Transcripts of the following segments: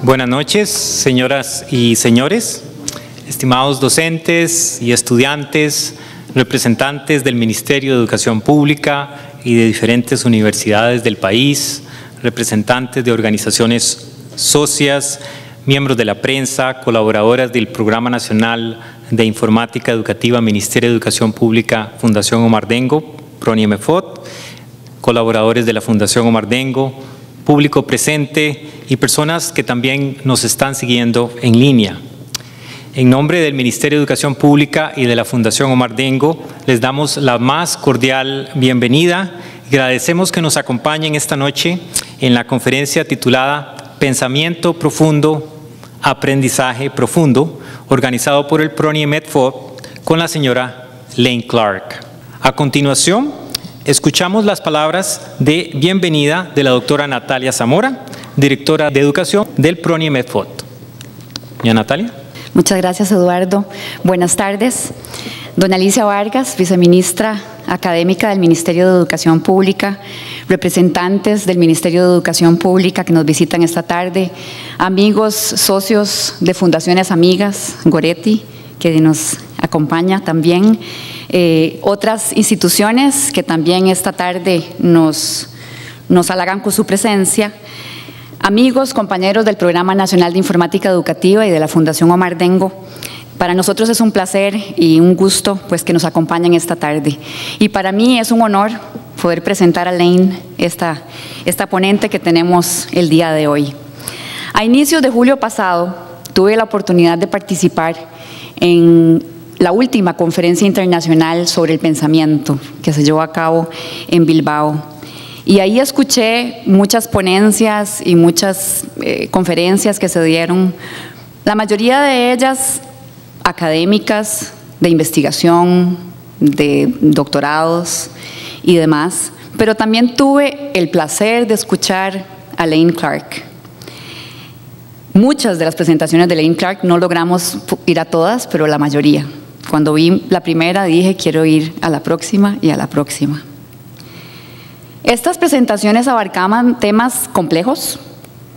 Buenas noches, señoras y señores, estimados docentes y estudiantes, representantes del Ministerio de Educación Pública y de diferentes universidades del país, representantes de organizaciones socias, miembros de la prensa, colaboradoras del Programa Nacional de Informática Educativa, Ministerio de Educación Pública, Fundación Omar Dengo, PRONIEMEFOT, colaboradores de la Fundación Omar Dengo, público presente y personas que también nos están siguiendo en línea. En nombre del Ministerio de Educación Pública y de la Fundación Omar Dengo, les damos la más cordial bienvenida y agradecemos que nos acompañen esta noche en la conferencia titulada Pensamiento Profundo, Aprendizaje Profundo, organizado por el PRONIEMEFOT con la señora Lane Clark. A continuación, escuchamos las palabras de bienvenida de la doctora Natalia Zamora, directora de Educación del PRONIEMEFOT. ¿Ya, Natalia? Muchas gracias, Eduardo. Buenas tardes. Doña Alicia Vargas, viceministra académica del Ministerio de Educación Pública, representantes del Ministerio de Educación Pública que nos visitan esta tarde, amigos, socios de Fundaciones Amigas, Goretti, que nos acompaña también, otras instituciones que también esta tarde nos halagan con su presencia, amigos, compañeros del Programa Nacional de Informática Educativa y de la Fundación Omar Dengo. Para nosotros es un placer y un gusto pues, que nos acompañen esta tarde. Y para mí es un honor poder presentar a Lane, esta ponente que tenemos el día de hoy. A inicios de julio pasado tuve la oportunidad de participar en la última conferencia internacional sobre el pensamiento que se llevó a cabo en Bilbao. Y ahí escuché muchas ponencias y muchas conferencias que se dieron, la mayoría de ellas académicas, de investigación, de doctorados y demás, pero también tuve el placer de escuchar a Lane Clark. Muchas de las presentaciones de Lane Clark no logramos ir a todas, pero la mayoría. Cuando vi la primera dije, quiero ir a la próxima y a la próxima. Estas presentaciones abarcaban temas complejos,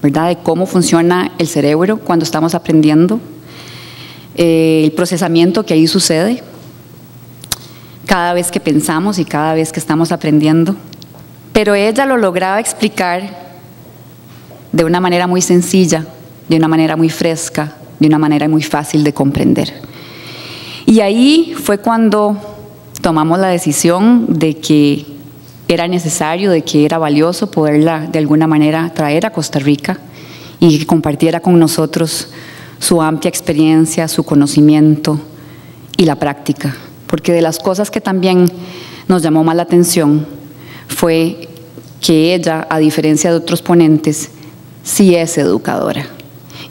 ¿verdad?, de cómo funciona el cerebro cuando estamos aprendiendo, el procesamiento que ahí sucede cada vez que pensamos y cada vez que estamos aprendiendo. Pero ella lo lograba explicar de una manera muy sencilla, de una manera muy fresca, de una manera muy fácil de comprender. Y ahí fue cuando tomamos la decisión de que era necesario, de que era valioso poderla de alguna manera traer a Costa Rica y que compartiera con nosotros su amplia experiencia, su conocimiento y la práctica. Porque de las cosas que también nos llamó más la atención fue que ella, a diferencia de otros ponentes, sí es educadora.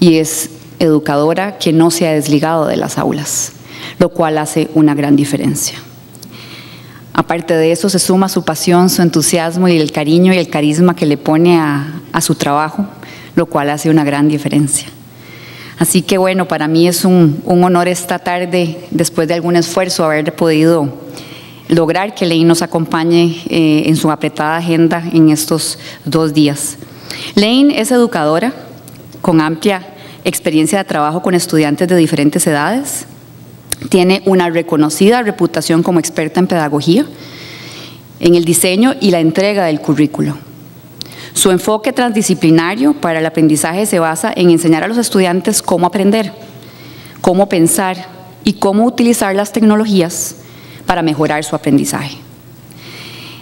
Y es educadora que no se ha desligado de las aulas, lo cual hace una gran diferencia. Aparte de eso, se suma su pasión, su entusiasmo y el cariño y el carisma que le pone a su trabajo, lo cual hace una gran diferencia. Así que bueno, para mí es un honor esta tarde, después de algún esfuerzo, haber podido lograr que Lane nos acompañe en su apretada agenda en estos 2 días. Lane es educadora con amplia experiencia de trabajo con estudiantes de diferentes edades. Tiene una reconocida reputación como experta en pedagogía, en el diseño y la entrega del currículo. Su enfoque transdisciplinario para el aprendizaje se basa en enseñar a los estudiantes cómo aprender, cómo pensar y cómo utilizar las tecnologías para mejorar su aprendizaje.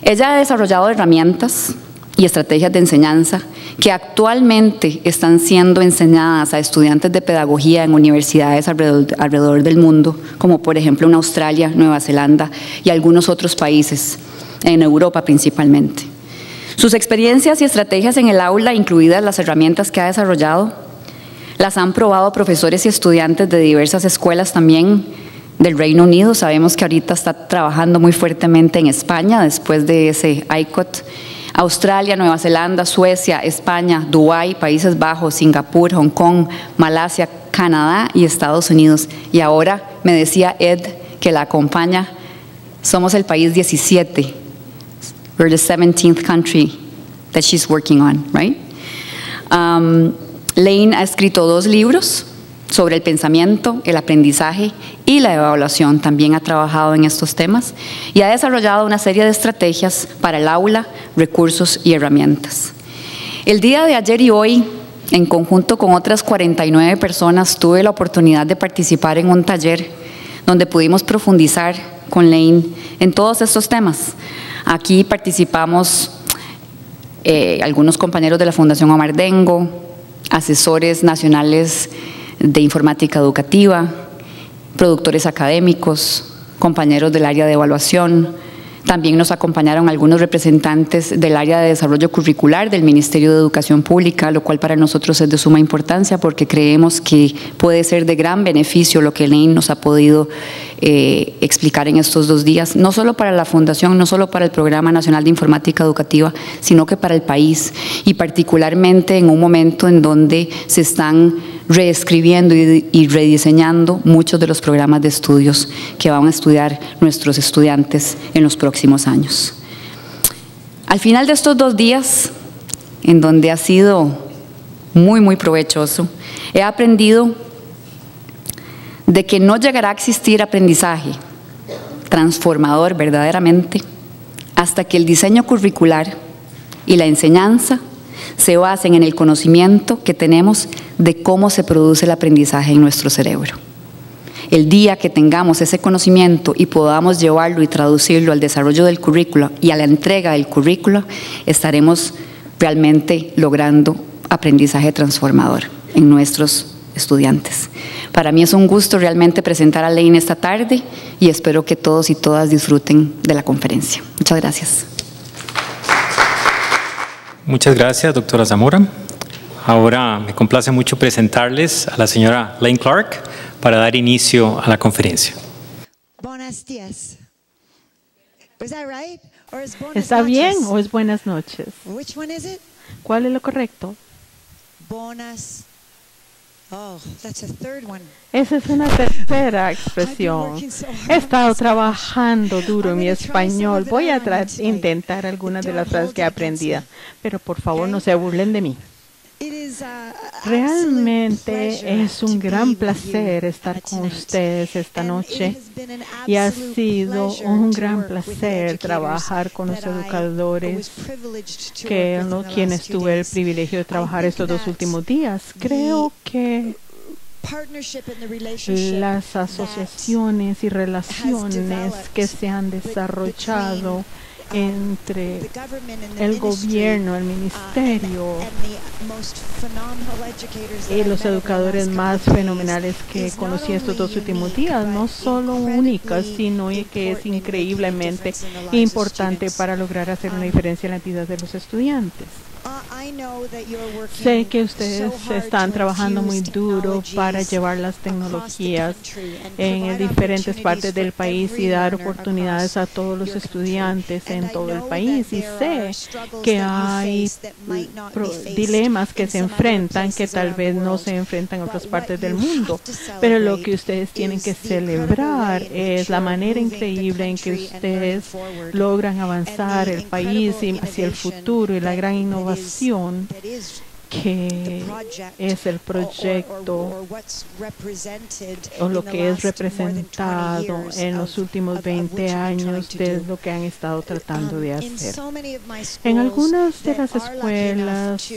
Ella ha desarrollado herramientas y estrategias de enseñanza que actualmente están siendo enseñadas a estudiantes de pedagogía en universidades alrededor del mundo, como por ejemplo en Australia, Nueva Zelanda y algunos otros países, en Europa principalmente. Sus experiencias y estrategias en el aula, incluidas las herramientas que ha desarrollado, las han probado profesores y estudiantes de diversas escuelas también del Reino Unido. Sabemos que ahorita está trabajando muy fuertemente en España, después de ese ICOT, Australia, Nueva Zelanda, Suecia, España, Dubái, Países Bajos, Singapur, Hong Kong, Malasia, Canadá y Estados Unidos. Y ahora me decía Ed, que la acompaña, somos el país 17. We're the 17th country that she's working on, right? Lane ha escrito 2 libros sobre el pensamiento, el aprendizaje y la evaluación. También ha trabajado en estos temas y ha desarrollado una serie de estrategias para el aula, recursos y herramientas. El día de ayer y hoy, en conjunto con otras 49 personas, tuve la oportunidad de participar en un taller donde pudimos profundizar con Lane en todos estos temas. Aquí participamos algunos compañeros de la Fundación Omar Dengo, asesores nacionales de informática educativa, productores académicos, compañeros del área de evaluación. También nos acompañaron algunos representantes del área de desarrollo curricular del Ministerio de Educación Pública, lo cual para nosotros es de suma importancia porque creemos que puede ser de gran beneficio lo que Lane nos ha podido explicar en estos 2 días, no solo para la Fundación, no solo para el Programa Nacional de Informática Educativa, sino que para el país y particularmente en un momento en donde se están reescribiendo y rediseñando muchos de los programas de estudios que van a estudiar nuestros estudiantes en los próximos años. Al final de estos 2 días, en donde ha sido muy provechoso, he aprendido de que no llegará a existir aprendizaje transformador verdaderamente hasta que el diseño curricular y la enseñanza se basen en el conocimiento que tenemos de cómo se produce el aprendizaje en nuestro cerebro. El día que tengamos ese conocimiento y podamos llevarlo y traducirlo al desarrollo del currículo y a la entrega del currículo, estaremos realmente logrando aprendizaje transformador en nuestros estudiantes. Para mí es un gusto realmente presentar a Lane esta tarde y espero que todos y todas disfruten de la conferencia. Muchas gracias. Muchas gracias, doctora Zamora. Ahora me complace mucho presentarles a la señora Lane Clark para dar inicio a la conferencia. Buenos días. ¿Está bien o es buenas noches? Which one is it? ¿Cuál es lo correcto? Buenas. Oh, that's a third one. Esa es una tercera expresión. He estado trabajando duro en mi español. Voy a intentar algunas de las frases que he aprendido, pero por favor no se burlen de mí. Realmente es un gran placer estar con ustedes esta noche y ha sido un gran placer trabajar con los educadores quienes tuve el privilegio de trabajar estos 2 últimos días. Creo que las asociaciones y relaciones que se han desarrollado entre el gobierno, el ministerio y los educadores más fenomenales que conocí estos 2 últimos días, no solo únicas, sino que es increíblemente importante para lograr hacer una diferencia en la vida de los estudiantes. Sé que ustedes están trabajando muy duro para llevar las tecnologías en diferentes partes del país y dar oportunidades a todos los estudiantes en todo el país. Y sé que hay dilemas que se enfrentan que tal vez no se enfrentan en otras partes del mundo. Pero lo que ustedes tienen que celebrar es la manera increíble en que ustedes logran avanzar el país hacia el futuro y la gran innovación que es el proyecto o lo que es representado en los últimos 20 años de lo que han estado tratando de hacer. En algunas de las escuelas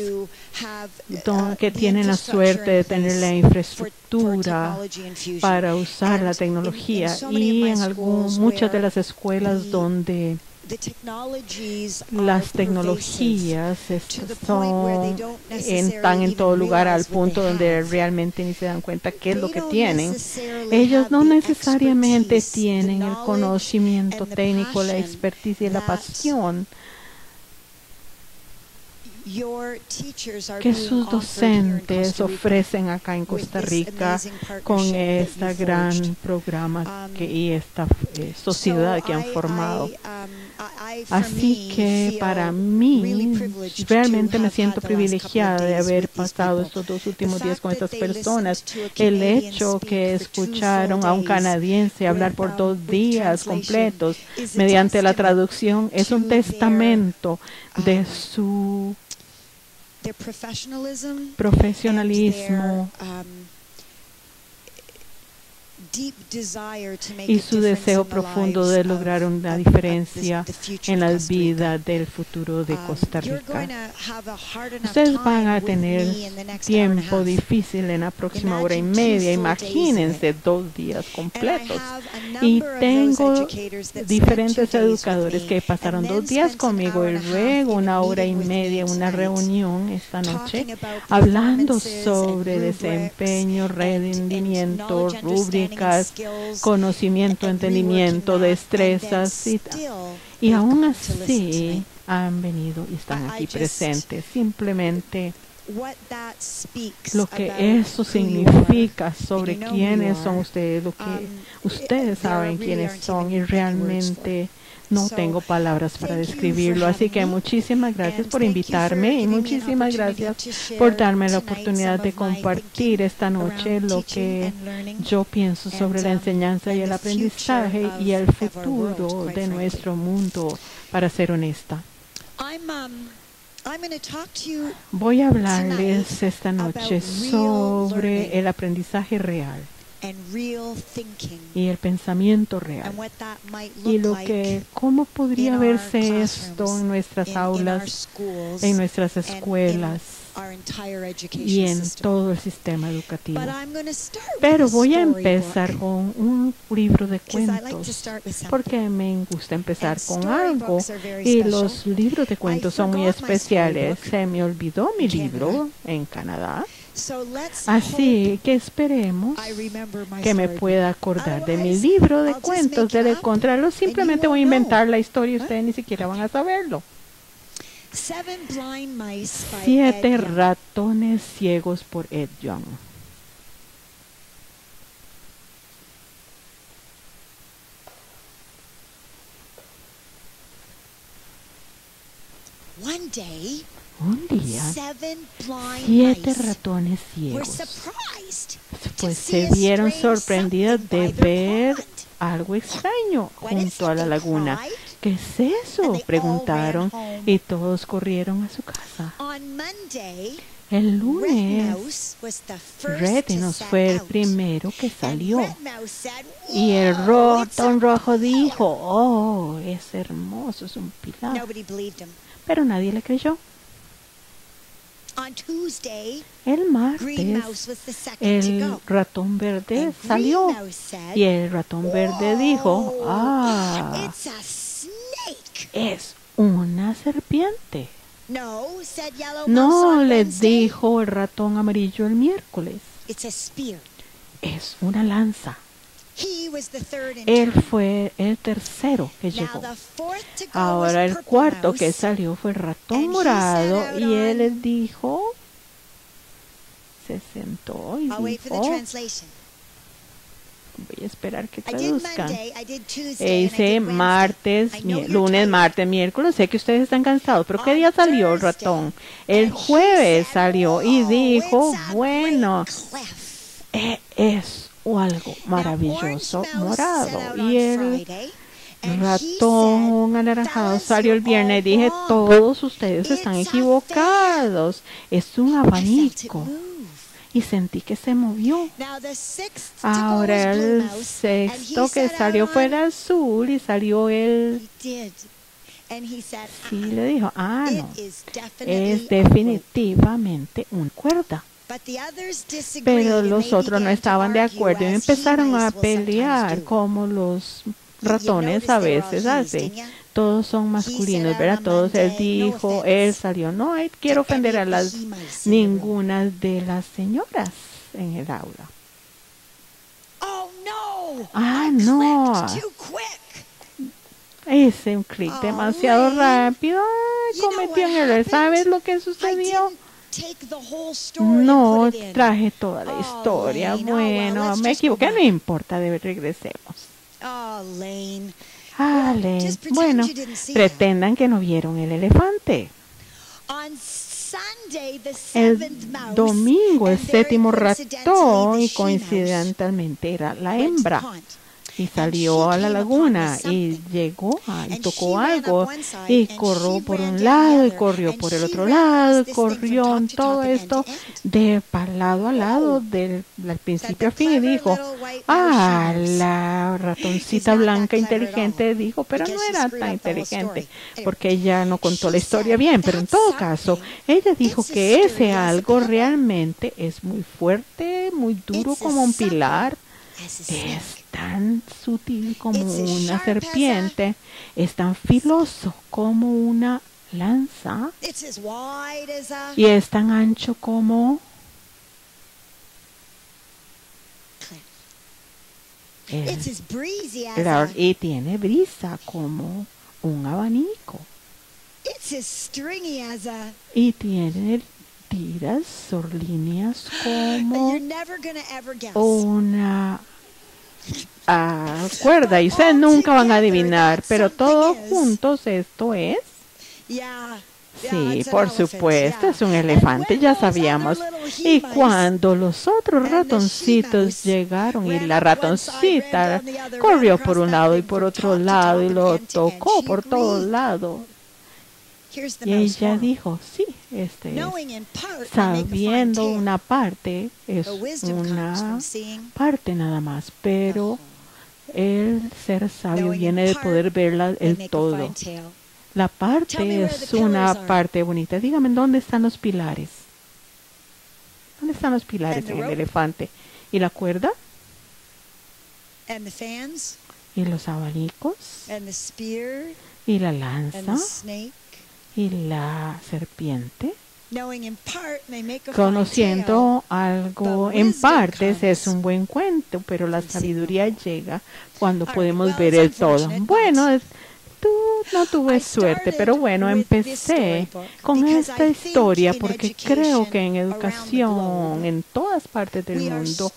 que tienen la suerte de tener la infraestructura para usar la tecnología y en muchas de las escuelas donde las tecnologías están en todo lugar al punto donde realmente ni se dan cuenta qué es lo que tienen. Ellos no necesariamente tienen el conocimiento técnico, la experticia y la pasión que sus docentes ofrecen acá en Costa Rica con este gran programa y esta sociedad que han formado. Así que para mí realmente me siento privilegiada de haber pasado estos 2 últimos días con estas personas. El hecho que escucharon a un canadiense hablar por 2 días completos mediante la traducción es un testamento de su profesionalismo y su deseo profundo de lograr una diferencia en la vida del futuro de Costa Rica. Ustedes van a tener tiempo difícil en la próxima hora y media. Imagínense 2 días completos. Y tengo diferentes educadores que pasaron 2 días conmigo y luego 1 hora y media, una reunión esta noche, hablando sobre desempeño, rendimiento, rúbricas, conocimiento, entendimiento, destrezas, y aún así han venido y están aquí presentes. Simplemente lo que eso significa sobre quiénes son ustedes, lo que ustedes saben quiénes son, y realmente no tengo palabras para describirlo. Así que muchísimas gracias por invitarme y muchísimas gracias por darme la oportunidad de compartir esta noche lo que yo pienso sobre la enseñanza y el aprendizaje y el futuro de nuestro mundo, para ser honesta. Voy a hablarles esta noche sobre el aprendizaje real y el pensamiento real, y cómo podría verse esto en nuestras aulas, en nuestras escuelas y en todo el sistema educativo. Pero voy a empezar con un libro de cuentos, porque me gusta empezar con algo, y los libros de cuentos son muy especiales. Se me olvidó mi libro en Canadá, así que esperemos que me pueda acordar de mi libro de cuentos. De encontrarlo, simplemente voy a inventar la historia y ustedes ni siquiera van a saberlo. 7 ratones ciegos, por Ed Young. Un día, 7 ratones ciegos pues se vieron sorprendidos de ver algo extraño junto a la laguna. ¿Qué es eso?, preguntaron, y todos corrieron a su casa. El lunes, Red-Nose fue el primero que salió, y el ratón rojo dijo: "Oh, es hermoso, es un pilar". Pero nadie le creyó. El martes, el ratón verde salió, y el ratón verde dijo: "Ah, es una serpiente". No, le dijo el ratón amarillo el miércoles: "Es una lanza". Él fue el tercero que llegó. Ahora el cuarto que salió fue el ratón morado, y él les dijo, se sentó y dijo, voy a esperar que traduzcan. Hice martes, lunes, martes, miércoles. Sé que ustedes están cansados, pero ¿qué día salió el ratón? El jueves salió y dijo, bueno, es algo maravilloso morado. Y el ratón anaranjado salió el viernes. Dije, todos ustedes están equivocados. Es un abanico. Y sentí que se movió. Ahora el sexto que salió fue el azul, y salió el... Sí, le dijo, no, es definitivamente una cuerda. Pero los otros no estaban de acuerdo y empezaron a pelear, como los ratones a veces hacen. Todos son masculinos, ¿verdad? Todos. Él dijo, él salió, no quiero ofender a ninguna de las señoras en el aula. No. Hice un clic demasiado rápido. Cometió un error. ¿Sabes lo que sucedió? No traje toda la historia. Bueno, me equivoqué, no importa, regresemos. Lane. Bueno, pretendan que no vieron el elefante. El domingo, el séptimo ratón, y coincidentalmente era la hembra. y salió a la laguna y llegó y tocó algo y corrió por un lado y corrió por el otro lado, corrió en todo esto de lado a lado del principio a fin y dijo, la ratoncita blanca inteligente dijo, pero no era tan inteligente porque ella no contó la historia bien, pero en todo caso ella dijo que ese algo realmente es muy fuerte, muy duro como un pilar. Es tan sutil como una serpiente, es tan filoso como una lanza y es tan ancho como y tiene brisa como un abanico y tiene tiras o líneas como una cuerda y ustedes nunca van a adivinar, pero todos juntos esto es. Sí, por supuesto, es un elefante, ya sabíamos. Y cuando los otros ratoncitos llegaron y la ratoncita corrió por un lado y por otro lado y lo tocó por todos lados. Y ella dijo, sí, sabiendo una parte, es una parte nada más, pero el ser sabio viene de poder ver el todo. La parte es una parte bonita. Dígame, ¿dónde están los pilares? ¿Dónde están los pilares en el elefante? ¿Y la cuerda? ¿Y los abanicos? ¿Y la lanza? ¿Y la serpiente? Conociendo algo en partes es un buen cuento, pero la sabiduría llega cuando podemos ver el todo. Bueno, tú no tuve suerte, pero bueno, empecé con esta historia porque creo que en educación, en todas partes del mundo,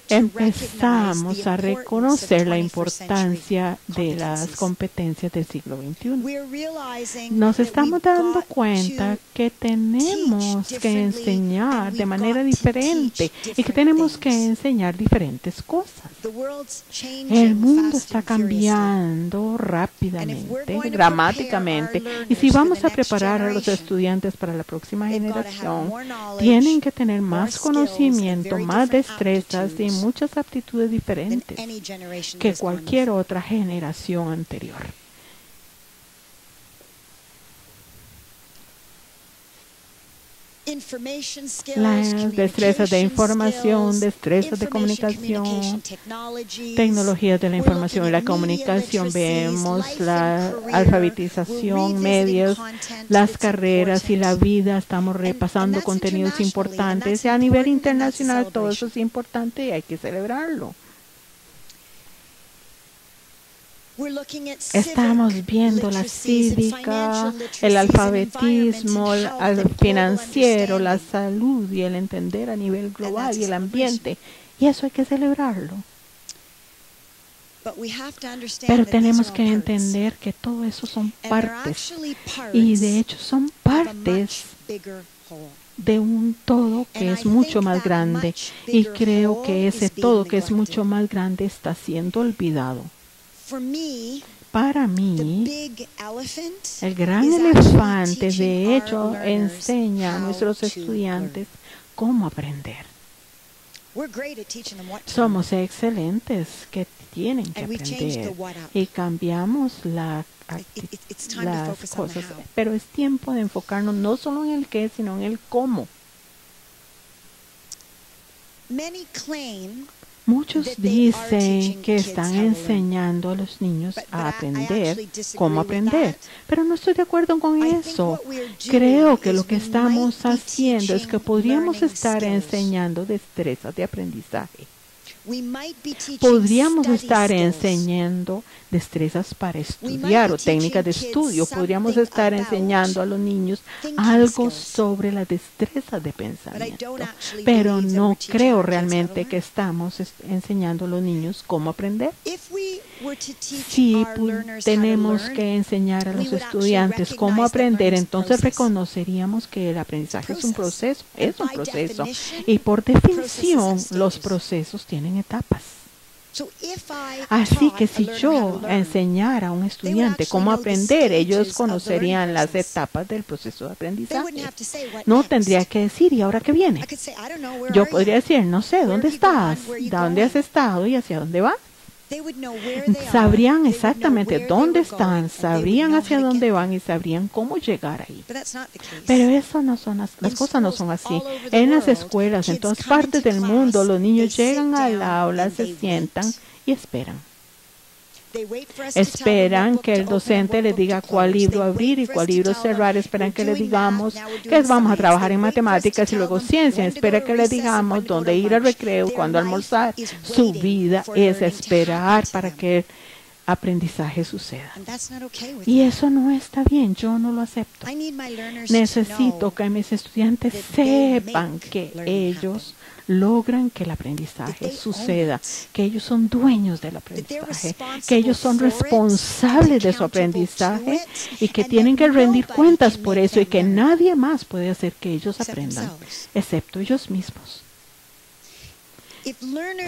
empezamos a reconocer la importancia de las competencias del siglo XXI. Nos estamos dando cuenta que tenemos que enseñar de manera diferente y que tenemos que enseñar diferentes cosas. El mundo está cambiando rápidamente, dramáticamente, y si vamos a preparar a los estudiantes para la próxima generación, tienen que tener más conocimiento, más destrezas y muchas aptitudes diferentes que cualquier otra generación anterior. Las destrezas de información, destrezas de comunicación, tecnologías de la información y la comunicación, vemos la alfabetización, medios, las carreras y la vida. Estamos repasando contenidos importantes y a nivel internacional todo eso es importante y hay que celebrarlo. Estamos viendo la cívica, el alfabetismo, el financiero, la salud y el entender a nivel global y el ambiente. Y eso hay que celebrarlo. Pero tenemos que entender que todo eso son partes. Y de hecho son partes de un todo que es mucho más grande. Y creo que ese todo que es mucho más grande está siendo olvidado. Para mí, el gran elefante de hecho enseña a nuestros estudiantes cómo aprender. Somos excelentes que tienen que aprender y cambiamos las cosas, pero es tiempo de enfocarnos no solo en el qué, sino en el cómo. Muchos dicen que están enseñando a los niños a aprender cómo aprender, pero no estoy de acuerdo con eso. Creo que lo que estamos haciendo es que podríamos estar enseñando destrezas de aprendizaje. Podríamos estar enseñando destrezas para estudiar o técnicas de estudio. Podríamos estar enseñando a los niños algo sobre las destrezas de pensamiento. Pero no creo realmente que estamos enseñando a los niños cómo aprender. Si tenemos que enseñar a los estudiantes cómo aprender, entonces reconoceríamos que el aprendizaje es un proceso, Y por definición, los procesos tienen etapas. Así que si yo enseñara a un estudiante cómo aprender, ellos conocerían las etapas del proceso de aprendizaje. No tendría que decir, ¿y ahora qué viene? Yo podría decir, no sé, ¿dónde estás? ¿Dónde has estado y hacia dónde vas? Sabrían exactamente dónde están, sabrían hacia dónde van y sabrían cómo llegar ahí. Pero eso no son las cosas no son así. En las escuelas, en todas partes del mundo, los niños llegan al aula, se sientan y esperan. Esperan que el docente les diga cuál libro abrir y cuál libro cerrar. Esperan que les digamos que vamos a trabajar en matemáticas y luego ciencia. Espera que les digamos dónde ir al recreo, cuándo almorzar. Su vida es esperar para que el aprendizaje suceda. Y eso no está bien. Yo no lo acepto. Necesito que mis estudiantes sepan que ellos logran que el aprendizaje suceda, que ellos son dueños del aprendizaje, que ellos son responsables de su aprendizaje y que tienen que rendir cuentas por eso y que nadie más puede hacer que ellos aprendan, excepto ellos mismos.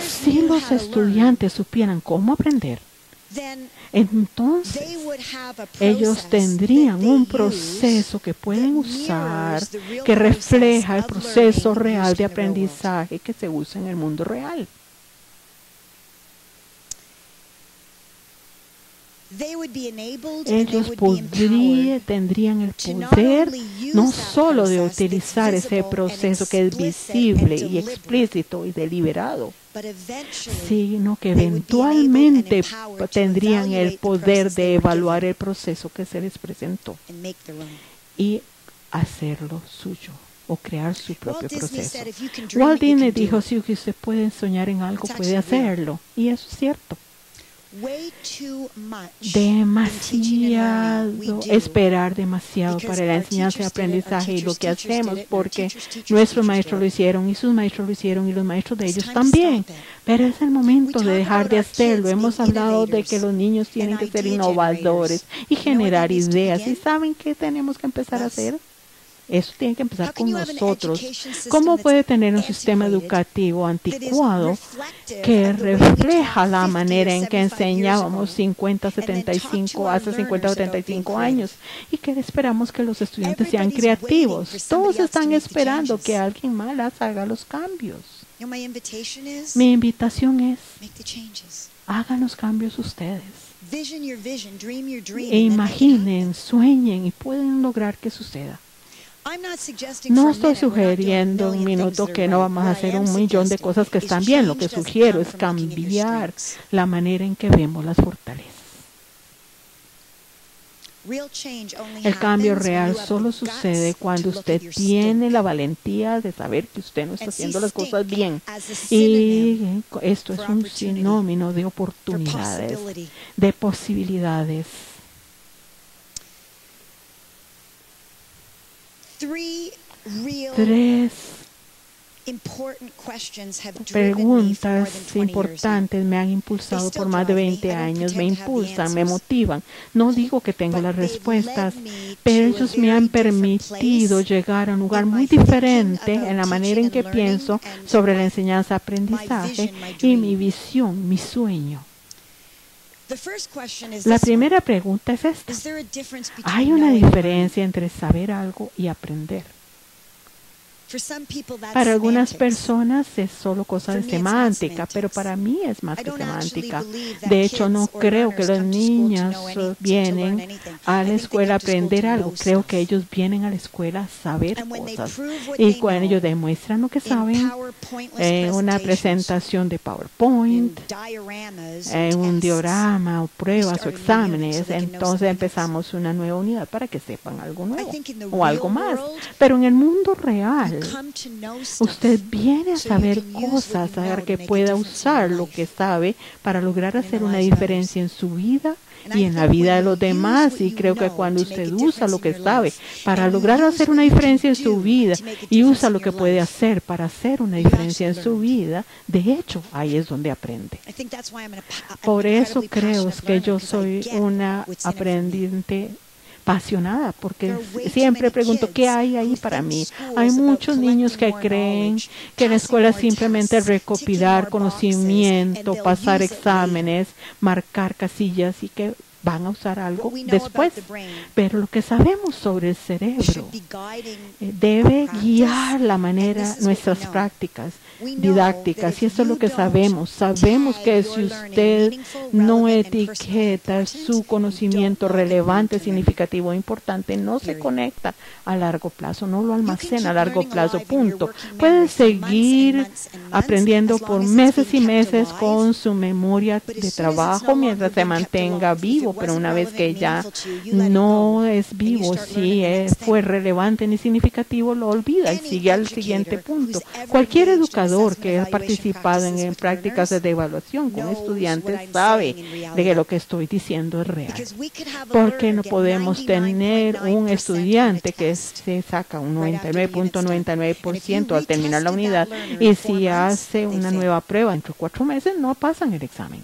Si los estudiantes supieran cómo aprender, entonces ellos tendrían un proceso que pueden usar, que refleja el proceso real de aprendizaje que se usa en el mundo real. Ellos tendrían el poder no solo de utilizar ese proceso que es visible y explícito y deliberado, sino que eventualmente tendrían el poder de evaluar el proceso que se les presentó y hacerlo suyo o crear su propio proceso. Walt Disney dijo, si usted puede soñar en algo, puede hacerlo. Y eso es cierto. Esperar demasiado para la enseñanza y aprendizaje y lo que hacemos porque nuestros maestros lo hicieron y sus maestros lo hicieron y los maestros de ellos también. Pero es el momento de dejar de hacerlo. Hemos hablado de que los niños tienen que ser innovadores y generar ideas. ¿Y saben qué tenemos que empezar a hacer? Eso tiene que empezar con nosotros. ¿Cómo puede tener un sistema educativo anticuado que refleja la manera en que enseñábamos hace 50 o 75 años y que esperamos que los estudiantes sean creativos? Todos están esperando que alguien más haga los cambios. Mi invitación es, hagan los cambios ustedes. E imaginen, sueñen y pueden lograr que suceda. No estoy sugiriendo un minuto que no vamos a hacer 1.000.000 de cosas que están bien. Lo que sugiero es cambiar la manera en que vemos las fortalezas. El cambio real solo sucede cuando usted tiene la valentía de saber que usted no está haciendo las cosas bien. Y esto es un sinónimo de oportunidades, de posibilidades. Tres preguntas importantes me han impulsado por más de 20 años, me impulsan, me motivan. No digo que tengo las respuestas, pero ellos me han permitido llegar a un lugar muy diferente en la manera en que pienso sobre la enseñanza-aprendizaje y mi visión, mi sueño. La primera pregunta es esta. ¿Hay una diferencia entre saber algo y aprender? Para algunas personas es solo cosa de semántica, pero para mí es más que semántica. De hecho, no creo que los niños vienen a la escuela a aprender algo. Creo que ellos vienen a la escuela a saber cosas. Y cuando ellos demuestran lo que saben en una presentación de PowerPoint, en un diagrama o pruebas o exámenes, entonces empezamos una nueva unidad para que sepan algo nuevo o algo más. Pero en el mundo real, usted viene a saber cosas, a que pueda usar lo que sabe para lograr hacer una diferencia en su vida y en la vida de los demás. Y creo que cuando usted usa lo que sabe para lograr hacer una diferencia en su vida y usa lo que puede hacer para hacer una diferencia en su vida, de hecho, ahí es donde aprende. Por eso creo que yo soy una aprendiente apasionada porque siempre pregunto, ¿qué hay ahí para mí? Hay muchos niños que creen que en la escuela simplemente es recopilar conocimiento, pasar exámenes, marcar casillas y que van a usar algo después. Pero lo que sabemos sobre el cerebro debe guiar la manera, nuestras prácticas didácticas. Y eso es lo que sabemos. Sabemos que si usted no etiqueta su conocimiento relevante, significativo, importante, no se conecta a largo plazo, no lo almacena a largo plazo, punto. Puede seguir aprendiendo por meses y meses con su memoria de trabajo mientras se mantenga vivo, pero una vez que ya no es vivo, si fue relevante ni significativo, lo olvida y sigue al siguiente punto. Cualquier educador que ha participado en prácticas de evaluación con estudiantes sabe de que lo que estoy diciendo es real. Porque no podemos tener un estudiante que se saca un 99.99% al terminar la unidad y si hace una nueva prueba entre 4 meses no pasan el examen.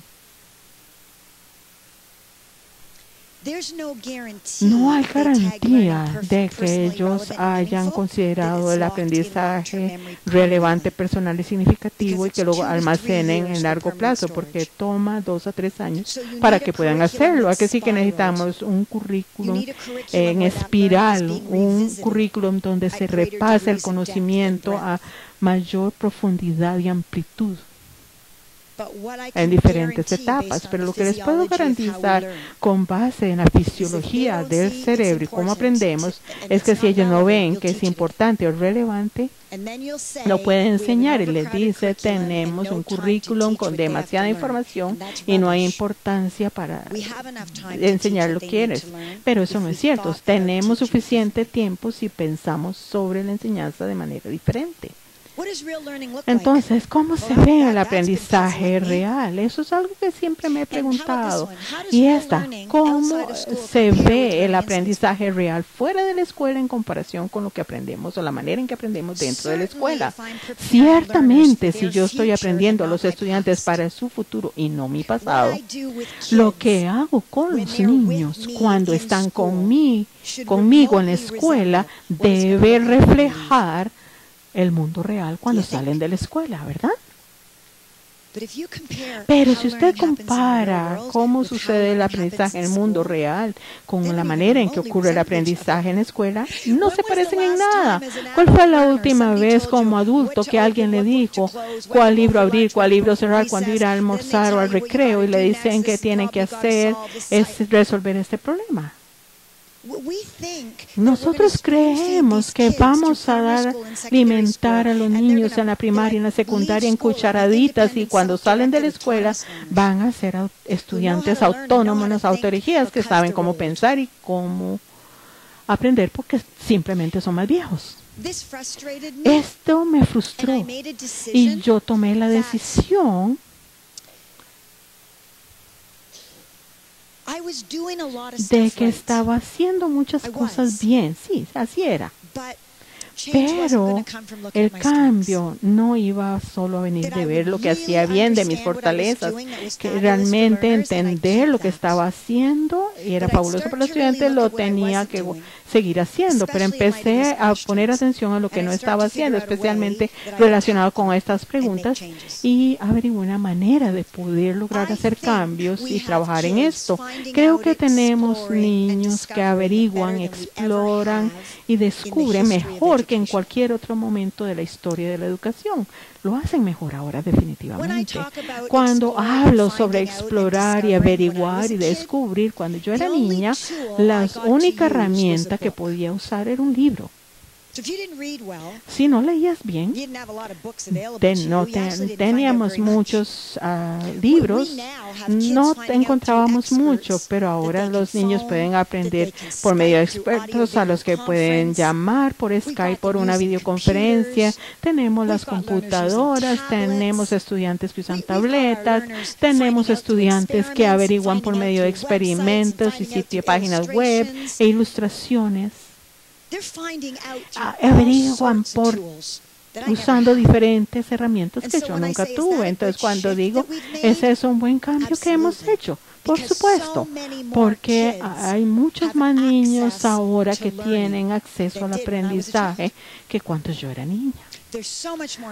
No hay garantía de que ellos hayan considerado el aprendizaje relevante, personal y significativo y que lo almacenen en largo plazo, porque toma 2 a 3 años para que puedan hacerlo. Aquí sí que necesitamos un currículum en espiral, un currículum donde se repase el conocimiento a mayor profundidad y amplitud en diferentes etapas, pero lo que les puedo garantizar con base en la fisiología del cerebro y cómo aprendemos es que si ellos no ven que es importante o relevante, lo pueden enseñar y les dice tenemos un currículum con demasiada información y no hay importancia para enseñar lo que quieres, pero eso no es cierto. Tenemos suficiente tiempo si pensamos sobre la enseñanza de manera diferente. Entonces, ¿cómo se ve el aprendizaje real? Eso es algo que siempre me he preguntado. Y ¿cómo se ve el aprendizaje real fuera de la escuela en comparación con lo que aprendemos o la manera en que aprendemos dentro de la escuela? Ciertamente, si yo estoy aprendiendo a los estudiantes para su futuro y no mi pasado, lo que hago con los niños cuando están conmigo en la escuela debe reflejar el mundo real cuando salen de la escuela, ¿verdad? Pero si usted compara cómo sucede el aprendizaje en el mundo real con la manera en que ocurre el aprendizaje en la escuela, no se parecen en nada. ¿Cuál fue la última vez como adulto que alguien le dijo cuál libro abrir, cuál libro cerrar, cuándo ir a almorzar o al recreo y le dicen que tiene que hacer es resolver este problema? Nosotros creemos que vamos a alimentar a los niños en la primaria y en la secundaria en cucharaditas y cuando salen de la escuela van a ser estudiantes autónomos, autodirigidas que saben cómo pensar y cómo aprender porque simplemente son más viejos. Esto me frustró y yo tomé la decisión de que estaba haciendo muchas cosas bien. Sí, así era. Pero el cambio no iba solo a venir de ver lo que hacía bien, de mis fortalezas, que realmente entender lo que estaba haciendo y era fabuloso para los estudiantes, lo tenía que seguir haciendo, pero empecé a poner atención a lo que no estaba haciendo, especialmente relacionado con estas preguntas y averigué una manera de poder lograr hacer cambios y trabajar en esto. Creo que tenemos niños que averiguan, exploran y descubren mejor que en cualquier otro momento de la historia de la educación. Lo hacen mejor ahora definitivamente. Cuando hablo sobre explorar y averiguar y descubrir, cuando yo era niña, la única herramienta que podía usar era un libro. Si no leías bien, no teníamos muchos libros, no encontrábamos mucho, pero ahora los niños pueden aprender por medio de expertos a los que pueden llamar por Skype, por una videoconferencia. Tenemos las computadoras, tenemos estudiantes que usan tabletas, tenemos estudiantes que averiguan por medio de experimentos y páginas web e ilustraciones. Averiguan usando diferentes herramientas que yo nunca tuve. Entonces, cuando digo, ese es un buen cambio que hemos hecho, Por supuesto, porque hay muchos más niños ahora que tienen acceso al aprendizaje que cuando yo era niña.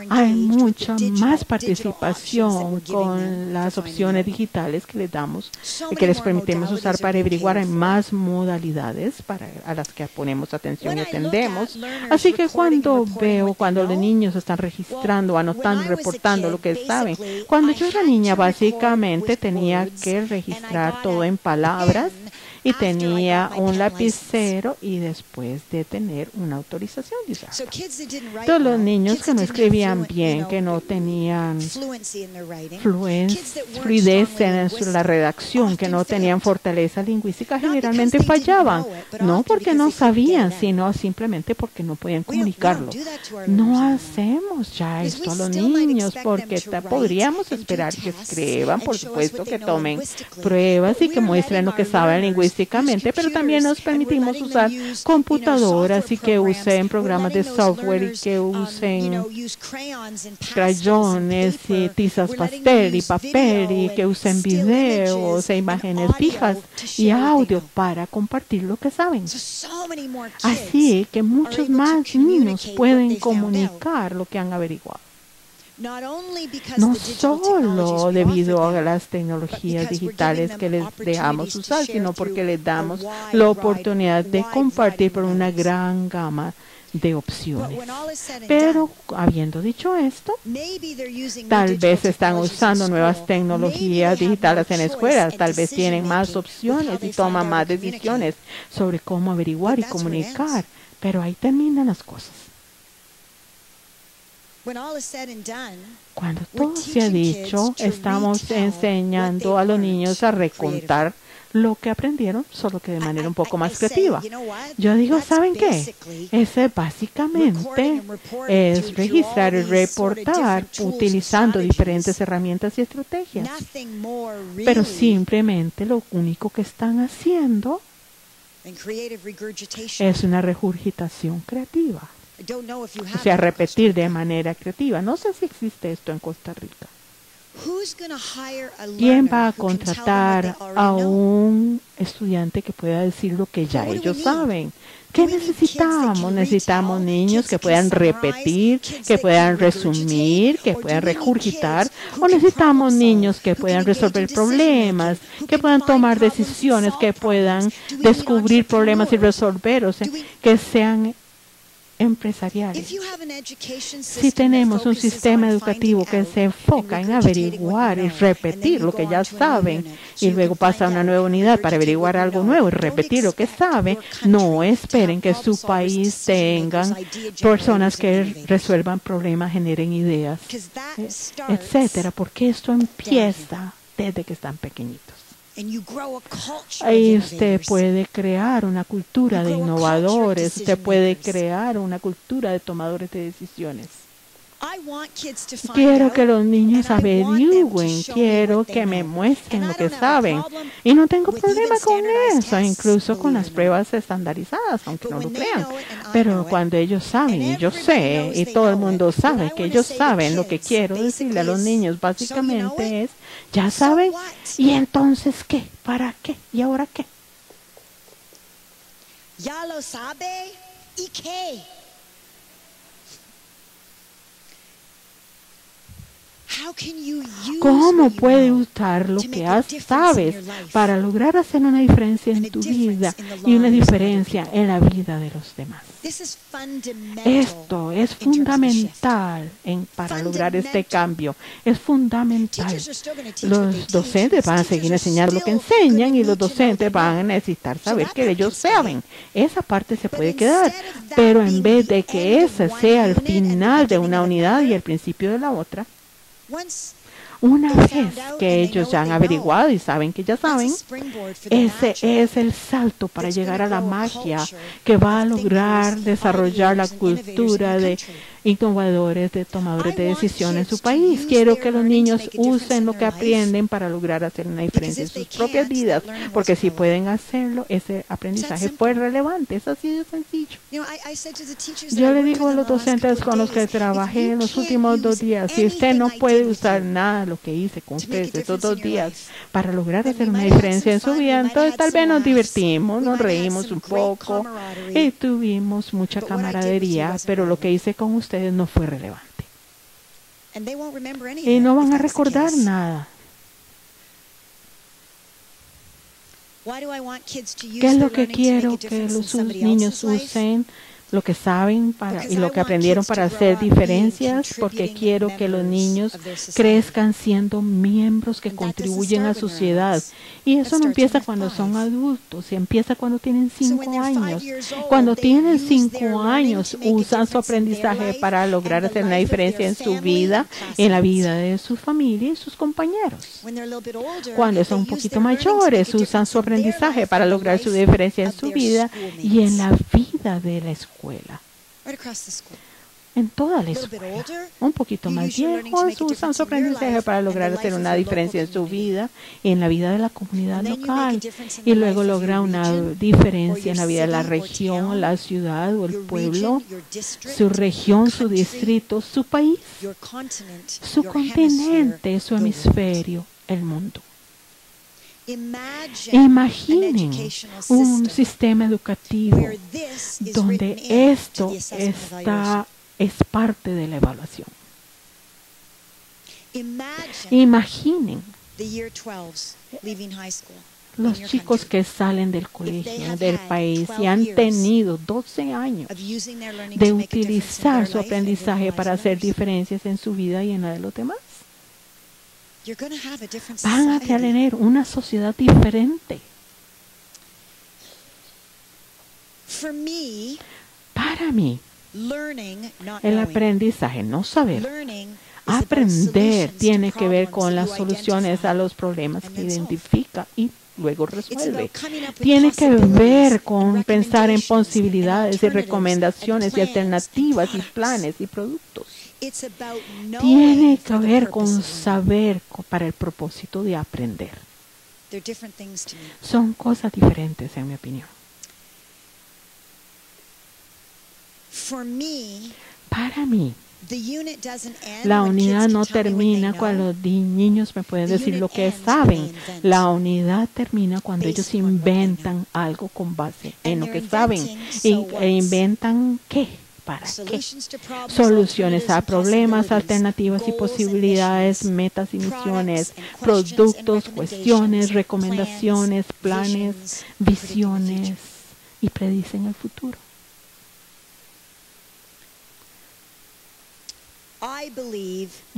Hay mucha más participación con las opciones digitales que les damos y que les permitimos usar para averiguar. Hay más modalidades a las que ponemos atención y atendemos. Así que cuando los niños están registrando, anotando y reportando lo que saben, cuando yo era niña básicamente tenía que registrar todo en palabras y tenía un lapicero y después de tener una autorización de usarlo. Todos los niños que no escribían bien, que no tenían fluidez en la redacción, que no tenían fortaleza lingüística, generalmente fallaban. No porque no sabían, sino simplemente porque no podían comunicarlo. No hacemos ya esto a los niños porque podríamos esperar que escriban, por supuesto que tomen pruebas y que muestren lo que saben lingüísticamente, pero también nos permitimos usar computadoras y que usen programas de software y que usen crayones y tizas pastel y papel y que usen videos e imágenes fijas y audio para compartir lo que saben. Así que muchos más niños pueden comunicar lo que han averiguado. No solo debido a las tecnologías digitales que les dejamos usar, sino porque les damos la oportunidad de compartir por una gran gama de opciones. Pero habiendo dicho esto, tal vez están usando nuevas tecnologías digitales en escuelas, tal vez tienen más opciones y toman más decisiones sobre cómo averiguar y comunicar, pero ahí terminan las cosas. Cuando todo se ha dicho, estamos enseñando a los niños a recontar lo que aprendieron, solo que de manera un poco más creativa. Yo digo, ¿saben qué? Ese básicamente es registrar y reportar utilizando diferentes herramientas y estrategias. Pero simplemente lo único que están haciendo es una regurgitación creativa. O sea, repetir de manera creativa. No sé si existe esto en Costa Rica. ¿Quién va a contratar a un estudiante que pueda decir lo que ya ellos saben? ¿Qué necesitamos? Necesitamos niños que puedan repetir, que puedan resumir, que puedan regurgitar, o necesitamos niños que puedan resolver problemas, que puedan tomar decisiones, que puedan descubrir problemas y resolver, o sea, que sean empresariales. Si tenemos un sistema educativo que se enfoca en averiguar y repetir lo que ya saben y luego pasa a una nueva unidad para averiguar algo nuevo y repetir lo que sabe, no esperen que su país tengan personas que resuelvan problemas, generen ideas, etcétera, porque esto empieza desde que están pequeñitos. Ahí usted puede crear una cultura de innovadores, usted puede crear una cultura de tomadores de decisiones. Quiero que los niños averigüen, quiero que me muestren lo que saben. Y no tengo problema con eso, incluso con las pruebas estandarizadas, aunque no lo crean. Pero cuando ellos saben, y yo sé, y todo el mundo sabe que ellos saben, lo que quiero decirle a los niños básicamente es, ya saben, ¿y entonces qué? ¿Para qué? ¿Y ahora qué? Ya lo sabe, ¿y qué? ¿Cómo puedes usar lo que sabes para lograr hacer una diferencia en tu vida y una diferencia en la vida de los demás? Esto es fundamental para lograr este cambio. Es fundamental. Los docentes van a seguir enseñando lo que enseñan y los docentes van a necesitar saber que ellos saben. Esa parte se puede quedar, pero en vez de que ese sea el final de una unidad y el principio de la otra, una vez que ellos ya han averiguado y saben que ya saben, ese es el salto para llegar a la magia que va a lograr desarrollar la cultura innovadores, de tomadores de decisiones en su país. Quiero que los niños usen lo que aprenden para lograr hacer una diferencia en sus propias vidas, porque si pueden hacerlo, ese aprendizaje fue relevante. Es así de sencillo. Yo le digo a los docentes con los que trabajé en los últimos 2 días, si usted no puede usar nada de lo que hice con ustedes estos 2 días para lograr hacer una diferencia en su vida, entonces tal vez nos divertimos, nos reímos un poco y tuvimos mucha camaradería, pero lo que hice con ustedes no fue relevante. Y no van a recordar nada. ¿Qué es lo que quiero que los niños usen? Lo que saben y lo que aprendieron para hacer diferencias, porque quiero que los niños crezcan siendo miembros que contribuyen a la sociedad. Y eso no empieza cuando son adultos, empieza cuando tienen 5 años. Cuando tienen 5 años, usan su aprendizaje para lograr hacer una diferencia en su vida, en la vida de su familia y sus compañeros. Cuando son un poquito mayores, usan su aprendizaje para lograr su diferencia en su vida y en la vida de la escuela. En toda la escuela. Un poquito más viejos usan su aprendizaje para lograr hacer una diferencia en su vida y en la vida de la comunidad local. Y luego logra una diferencia en la vida de la región, la ciudad o el pueblo, su región, su distrito, su país, su continente, su hemisferio, el mundo. Imaginen un sistema educativo donde esto es parte de la evaluación. Imaginen los chicos que salen del colegio, del país, y han tenido 12 años de utilizar su aprendizaje para hacer diferencias en su vida y en la de los demás. Van a tener una sociedad diferente. Para mí, el aprendizaje, no saber, aprender tiene que ver con las soluciones a los problemas que identifica y luego resuelve. Tiene que ver con pensar en posibilidades y recomendaciones y alternativas y planes y productos. Tiene que ver con saber para el propósito de aprender. Son cosas diferentes, en mi opinión. Para mí, la unidad no termina cuando los niños me pueden decir lo que saben. La unidad termina cuando ellos inventan algo con base en lo que saben. ¿E inventan qué? ¿Para qué? Soluciones a problemas, alternativas y posibilidades, metas y misiones, productos, cuestiones, recomendaciones, planes, visiones, y predicen el futuro.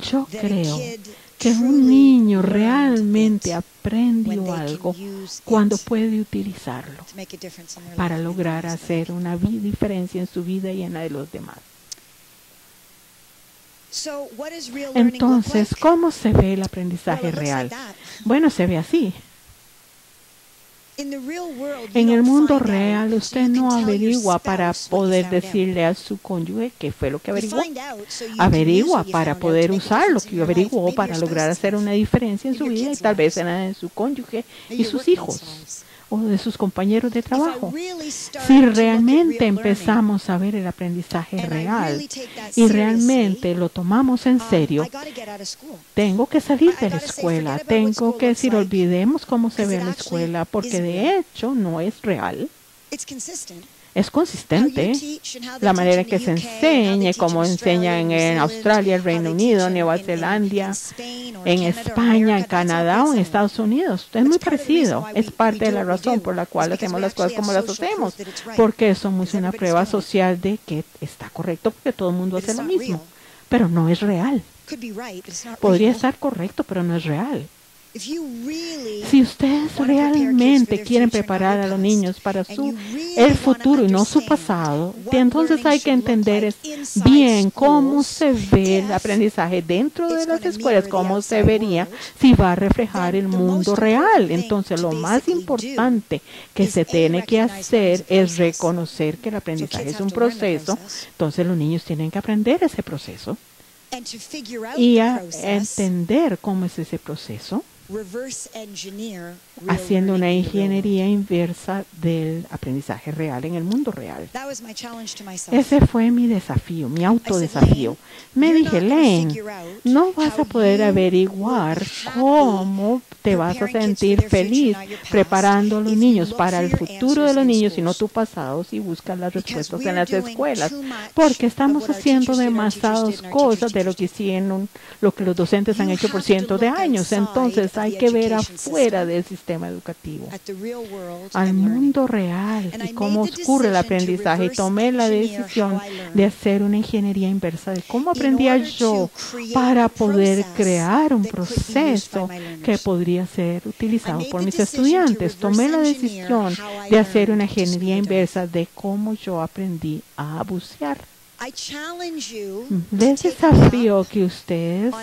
Yo creo que un niño realmente aprendió algo cuando puede utilizarlo para lograr hacer una diferencia en su vida y en la de los demás. Entonces, ¿cómo se ve el aprendizaje real? Bueno, se ve así. En el mundo real, usted no averigua para poder decirle a su cónyuge qué fue lo que averiguó. Averigua para poder usar lo que averiguó para lograr hacer una diferencia en su vida y tal vez en la de su cónyuge y sus hijos o de sus compañeros de trabajo. Si realmente empezamos a ver el aprendizaje real y realmente lo tomamos en serio, tengo que salir de la escuela, tengo que decir, olvidemos cómo se ve en la escuela, porque de hecho no es real. Es consistente la manera que se enseñe, como enseñan en Australia, el Reino Unido, Nueva Zelanda, en España, en Canadá o en Estados Unidos. Es muy parecido. Es parte de la razón por la cual hacemos las cosas como las hacemos, porque somos una prueba social de que está correcto, porque todo el mundo hace lo mismo. Pero no es real. Podría estar correcto, pero no es real. Si ustedes realmente quieren preparar a los niños para el futuro y no su pasado, entonces hay que entender bien cómo se ve el aprendizaje dentro de las escuelas, cómo se vería si va a reflejar el mundo real. Entonces, lo más importante que se tiene que hacer es reconocer que el aprendizaje es un proceso. Entonces, los niños tienen que aprender ese proceso y a entender cómo es ese proceso, haciendo una ingeniería inversa del aprendizaje real en el mundo real. Ese fue mi desafío, mi autodesafío. Me dije, Lane, no vas a poder averiguar cómo te vas a sentir feliz preparando a los niños para el futuro de los niños, sino tu pasado, si buscas las respuestas en las escuelas. Porque estamos haciendo demasiadas cosas de lo que hicieron, lo que los docentes han hecho por cientos de años. Entonces, hay que ver afuera del sistema educativo, al mundo real y cómo ocurre el aprendizaje. Y tomé la decisión de hacer una ingeniería inversa de cómo aprendía yo para poder crear un proceso que podría ser utilizado por mis estudiantes. Tomé la decisión de hacer una ingeniería inversa de cómo yo aprendí a bucear. Les desafío que ustedes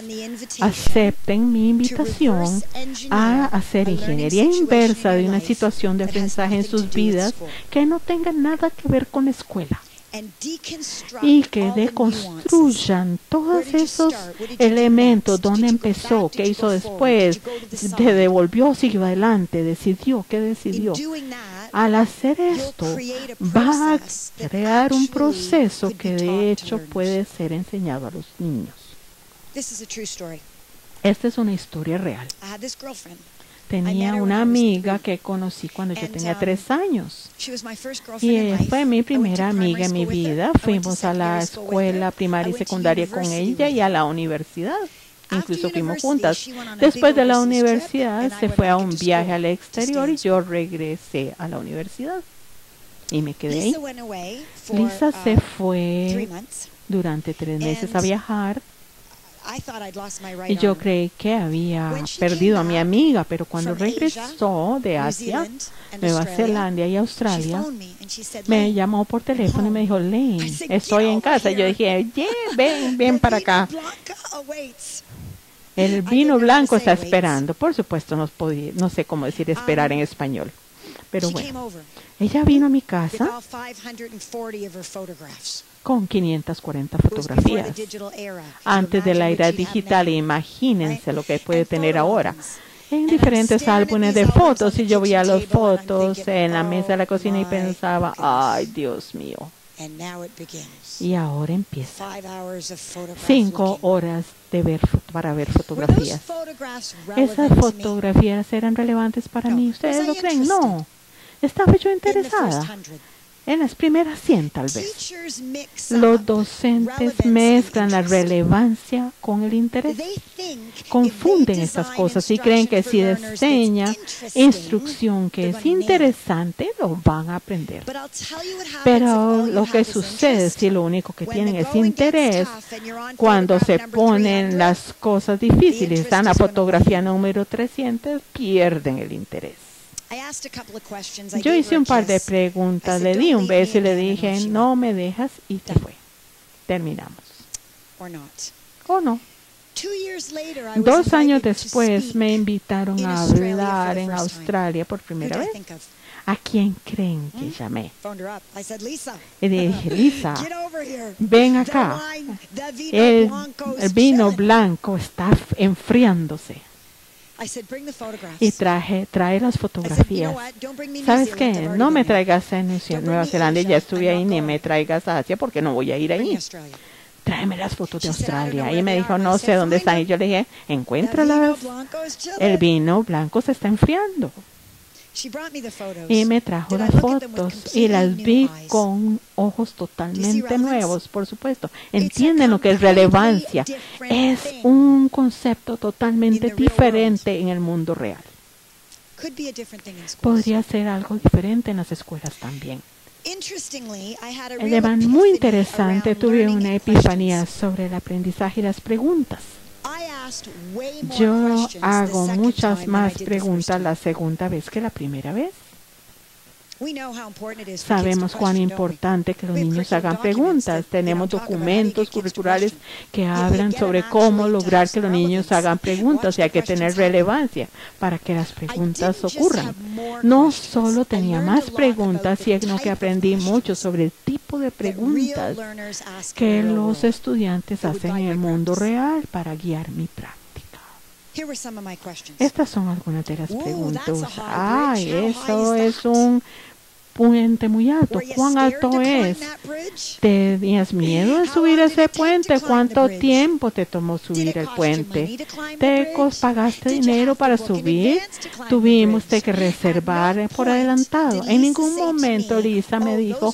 acepten mi invitación a hacer ingeniería inversa de una situación de aprendizaje en sus vidas que no tenga nada que ver con la escuela, y que deconstruyan todos esos elementos, dónde empezó, qué hizo después, se devolvió, siguió adelante, decidió, qué decidió. Al hacer esto, va a crear un proceso que de hecho puede ser enseñado a los niños. Esta es una historia real. Tenía una amiga que conocí cuando yo tenía 3 años. Y ella fue mi primera amiga en mi vida. Fuimos a la escuela primaria y secundaria con ella y a la universidad. Incluso fuimos juntas. Después de la universidad se fue a un viaje al exterior y yo regresé a la universidad. Y me quedé ahí. Lisa se fue durante 3 meses a viajar. Y yo creí que había perdido a mi amiga, pero cuando regresó de Asia, Nueva Zelanda y Australia, me llamó por teléfono y me dijo, Lane, estoy en casa. Yo dije, ven para acá. El vino blanco está esperando. Por supuesto, no sé cómo decir esperar en español. Pero bueno, ella vino a mi casa con 540 fotografías. Antes de la era digital, imagínense lo que puede tener ahora. En diferentes álbumes de fotos, y yo veía las fotos en la mesa de la cocina y pensaba, ay, Dios mío. Y ahora empieza 5 horas para ver fotografías. ¿Esas fotografías eran relevantes para mí? ¿Ustedes lo creen? No. Estaba yo interesada en las primeras 100 tal vez. Los docentes mezclan la relevancia con el interés. Confunden estas cosas y creen que si enseña instrucción que es interesante, lo van a aprender. Pero lo que sucede si lo único que tienen es interés, cuando se ponen las cosas difíciles, están en la fotografía número 300, pierden el interés. Yo hice un par de preguntas, le di un beso y le dije, no me dejas, y se fue. Terminamos. ¿O no? 2 años después me invitaron a hablar en Australia por primera vez. ¿A quién creen que llamé? Y dije, Lisa, ven acá. El vino blanco está enfriándose. Y trae las fotografías. ¿Sabes qué? No me traigas a Nueva Zelanda, ya estuve ahí, ni me traigas a Asia porque no voy a ir ahí. Tráeme las fotos de Australia. Y me dijo, no sé dónde están. Y yo le dije, encuéntralas. El vino blanco se está enfriando. Y me trajo las fotos y las vi con ojos totalmente nuevos, por supuesto. Entienden lo que es relevancia. Es un concepto totalmente diferente en el mundo real. Podría ser algo diferente en las escuelas también. Además, muy interesante, tuve una epifanía sobre el aprendizaje y las preguntas. Yo hago muchas más preguntas la segunda vez que la primera vez. Sabemos cuán importante que los niños hagan preguntas. Tenemos documentos curriculares que hablan sobre cómo lograr que los niños hagan preguntas y hay que tener relevancia para que las preguntas ocurran. No solo tenía más preguntas, sino que aprendí mucho sobre el tipo de preguntas que los estudiantes hacen en el mundo real para guiar mi práctica. Estas son algunas de las preguntas. Eso es un puente muy alto. ¿Cuán alto es? ¿Tenías miedo de subir ese puente? ¿Cuánto tiempo te tomó subir el puente? ¿Te pagaste dinero para subir? ¿Tuvimos que reservar por adelantado? En ningún momento Lisa me dijo,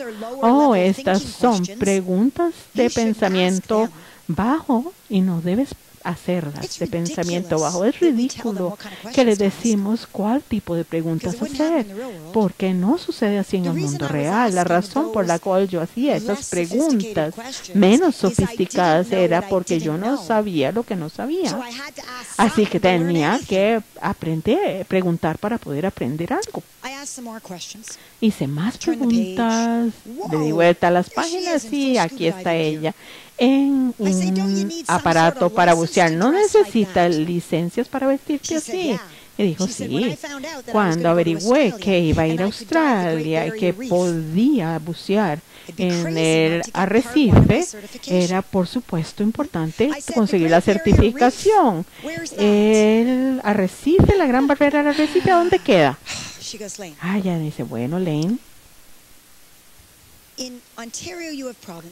estas son preguntas de pensamiento bajo y no debes hacerlas de pensamiento bajo. Es ridículo que le decimos cuál tipo de preguntas hacer, porque no sucede así en el mundo real. La razón por la cual yo hacía esas preguntas menos sofisticadas era porque yo no sabía lo que no sabía. Así que tenía que preguntar para poder aprender algo. Hice más preguntas, le di vuelta a las páginas y aquí está ella en un aparato para bucear. ¿No necesitas licencias para vestirte así? Y dijo, sí. Cuando averigüé que iba a ir a Australia y que podía bucear en el arrecife, era por supuesto importante conseguir la certificación. El arrecife, la gran barrera del arrecife, ¿a dónde queda? Ella dice, bueno, Lane,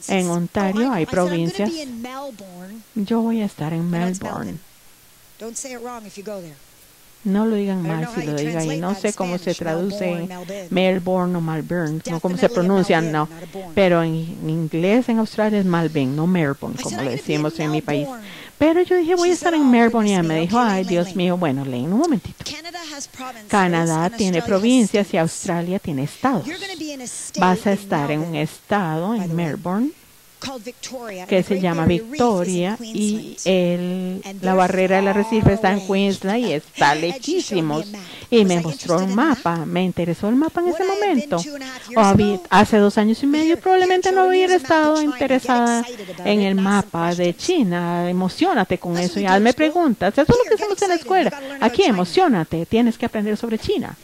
en Ontario hay provincias. Yo voy a estar en Melbourne. No lo digan mal si lo digan ahí. No sé cómo se traduce en Melbourne o Melbourne, no cómo se pronuncian, no. Pero en inglés en Australia es Melbourne, no Melbourne, como le decimos en mi país. Pero yo dije, voy a estar en Melbourne y ella me dijo, ay, Dios mío, bueno, Lane, un momentito. Canadá tiene provincias y Australia tiene estados. Vas a estar en un estado, en Melbourne, que se llama Victoria, y la barrera del arrecife está en Queensland y está lejísimos. Y me mostró un mapa. Me interesó el mapa en ese momento. Hace 2 años y medio probablemente no hubiera estado interesada en el mapa de China. Emociónate con eso y hazme preguntas. Eso es lo que hacemos en la escuela. Aquí, emociónate. Tienes que aprender sobre China.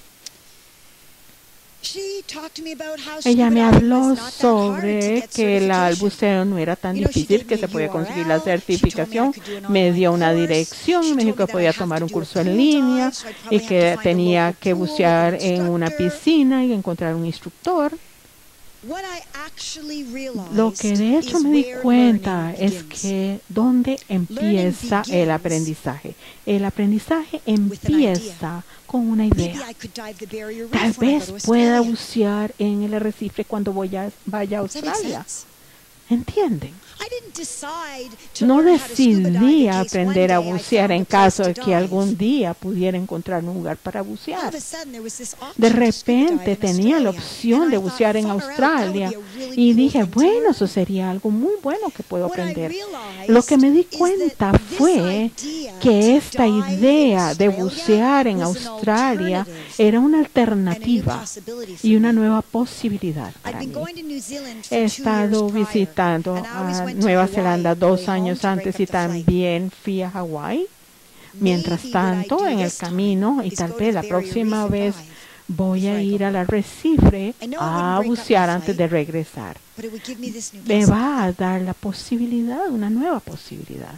Ella me habló sobre que el buceo no era tan difícil, que se podía conseguir la certificación. Me dio una dirección y me dijo que podía tomar un curso en línea y que tenía que bucear en una piscina y encontrar un instructor. Lo que de hecho me di cuenta es que ¿dónde empieza el aprendizaje? El aprendizaje empieza con una idea. Tal vez pueda bucear en el arrecife cuando vaya a Australia. ¿Entienden? No decidí aprender a bucear en caso de que algún día pudiera encontrar un lugar para bucear. De repente tenía la opción de bucear en Australia y dije, bueno, eso sería algo muy bueno que puedo aprender. Lo que me di cuenta fue que esta idea de bucear en Australia era una alternativa y una nueva posibilidad para mí. He estado visitando a Nueva Zelanda 2 años antes y también fui a Hawái. Mientras tanto, en el camino, y tal vez la próxima vez voy a ir al arrecife a bucear antes de regresar. Me va a dar la posibilidad, una nueva posibilidad.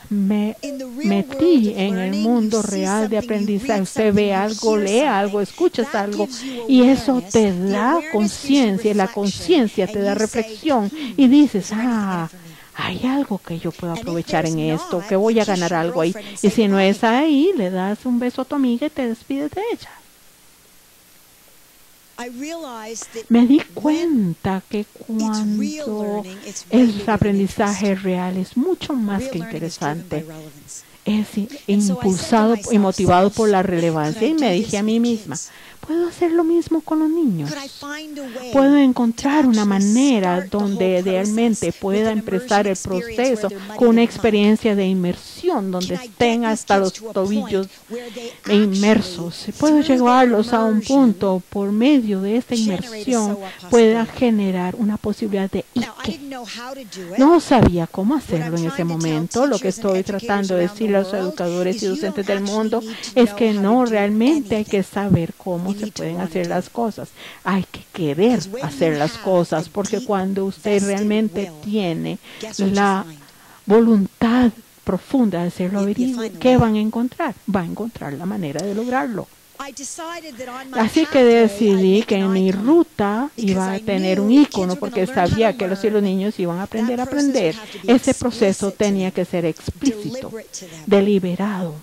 Me metí en el mundo real de aprendizaje. Usted ve algo, lee algo, escuchas algo y eso te da conciencia y la conciencia te da reflexión y dices, hay algo que yo puedo aprovechar en esto, que voy a ganar algo ahí. Y si no es ahí, le das un beso a tu amiga y te despides de ella. Me di cuenta que cuando el aprendizaje real es mucho más que interesante, es impulsado y motivado por la relevancia. Y me dije a mí misma, Puedo hacer lo mismo con los niños. Puedo encontrar una manera donde realmente pueda empezar el proceso con una experiencia de inmersión, donde estén hasta los tobillos inmersos. Puedo llevarlos a un punto por medio de esta inmersión pueda generar una posibilidad de Ike. No sabía cómo hacerlo en ese momento. Lo que estoy tratando de decir a los educadores y docentes del mundo es que no, realmente hay que saber cómo se pueden hacer las cosas. Hay que querer hacer las cosas, porque cuando usted realmente tiene la voluntad profunda de hacerlo, ¿qué van a encontrar? Va a encontrar la manera de lograrlo. Así que decidí que en mi ruta iba a tener un icono, porque sabía que los niños iban a aprender a aprender. Ese proceso tenía que ser explícito, deliberado.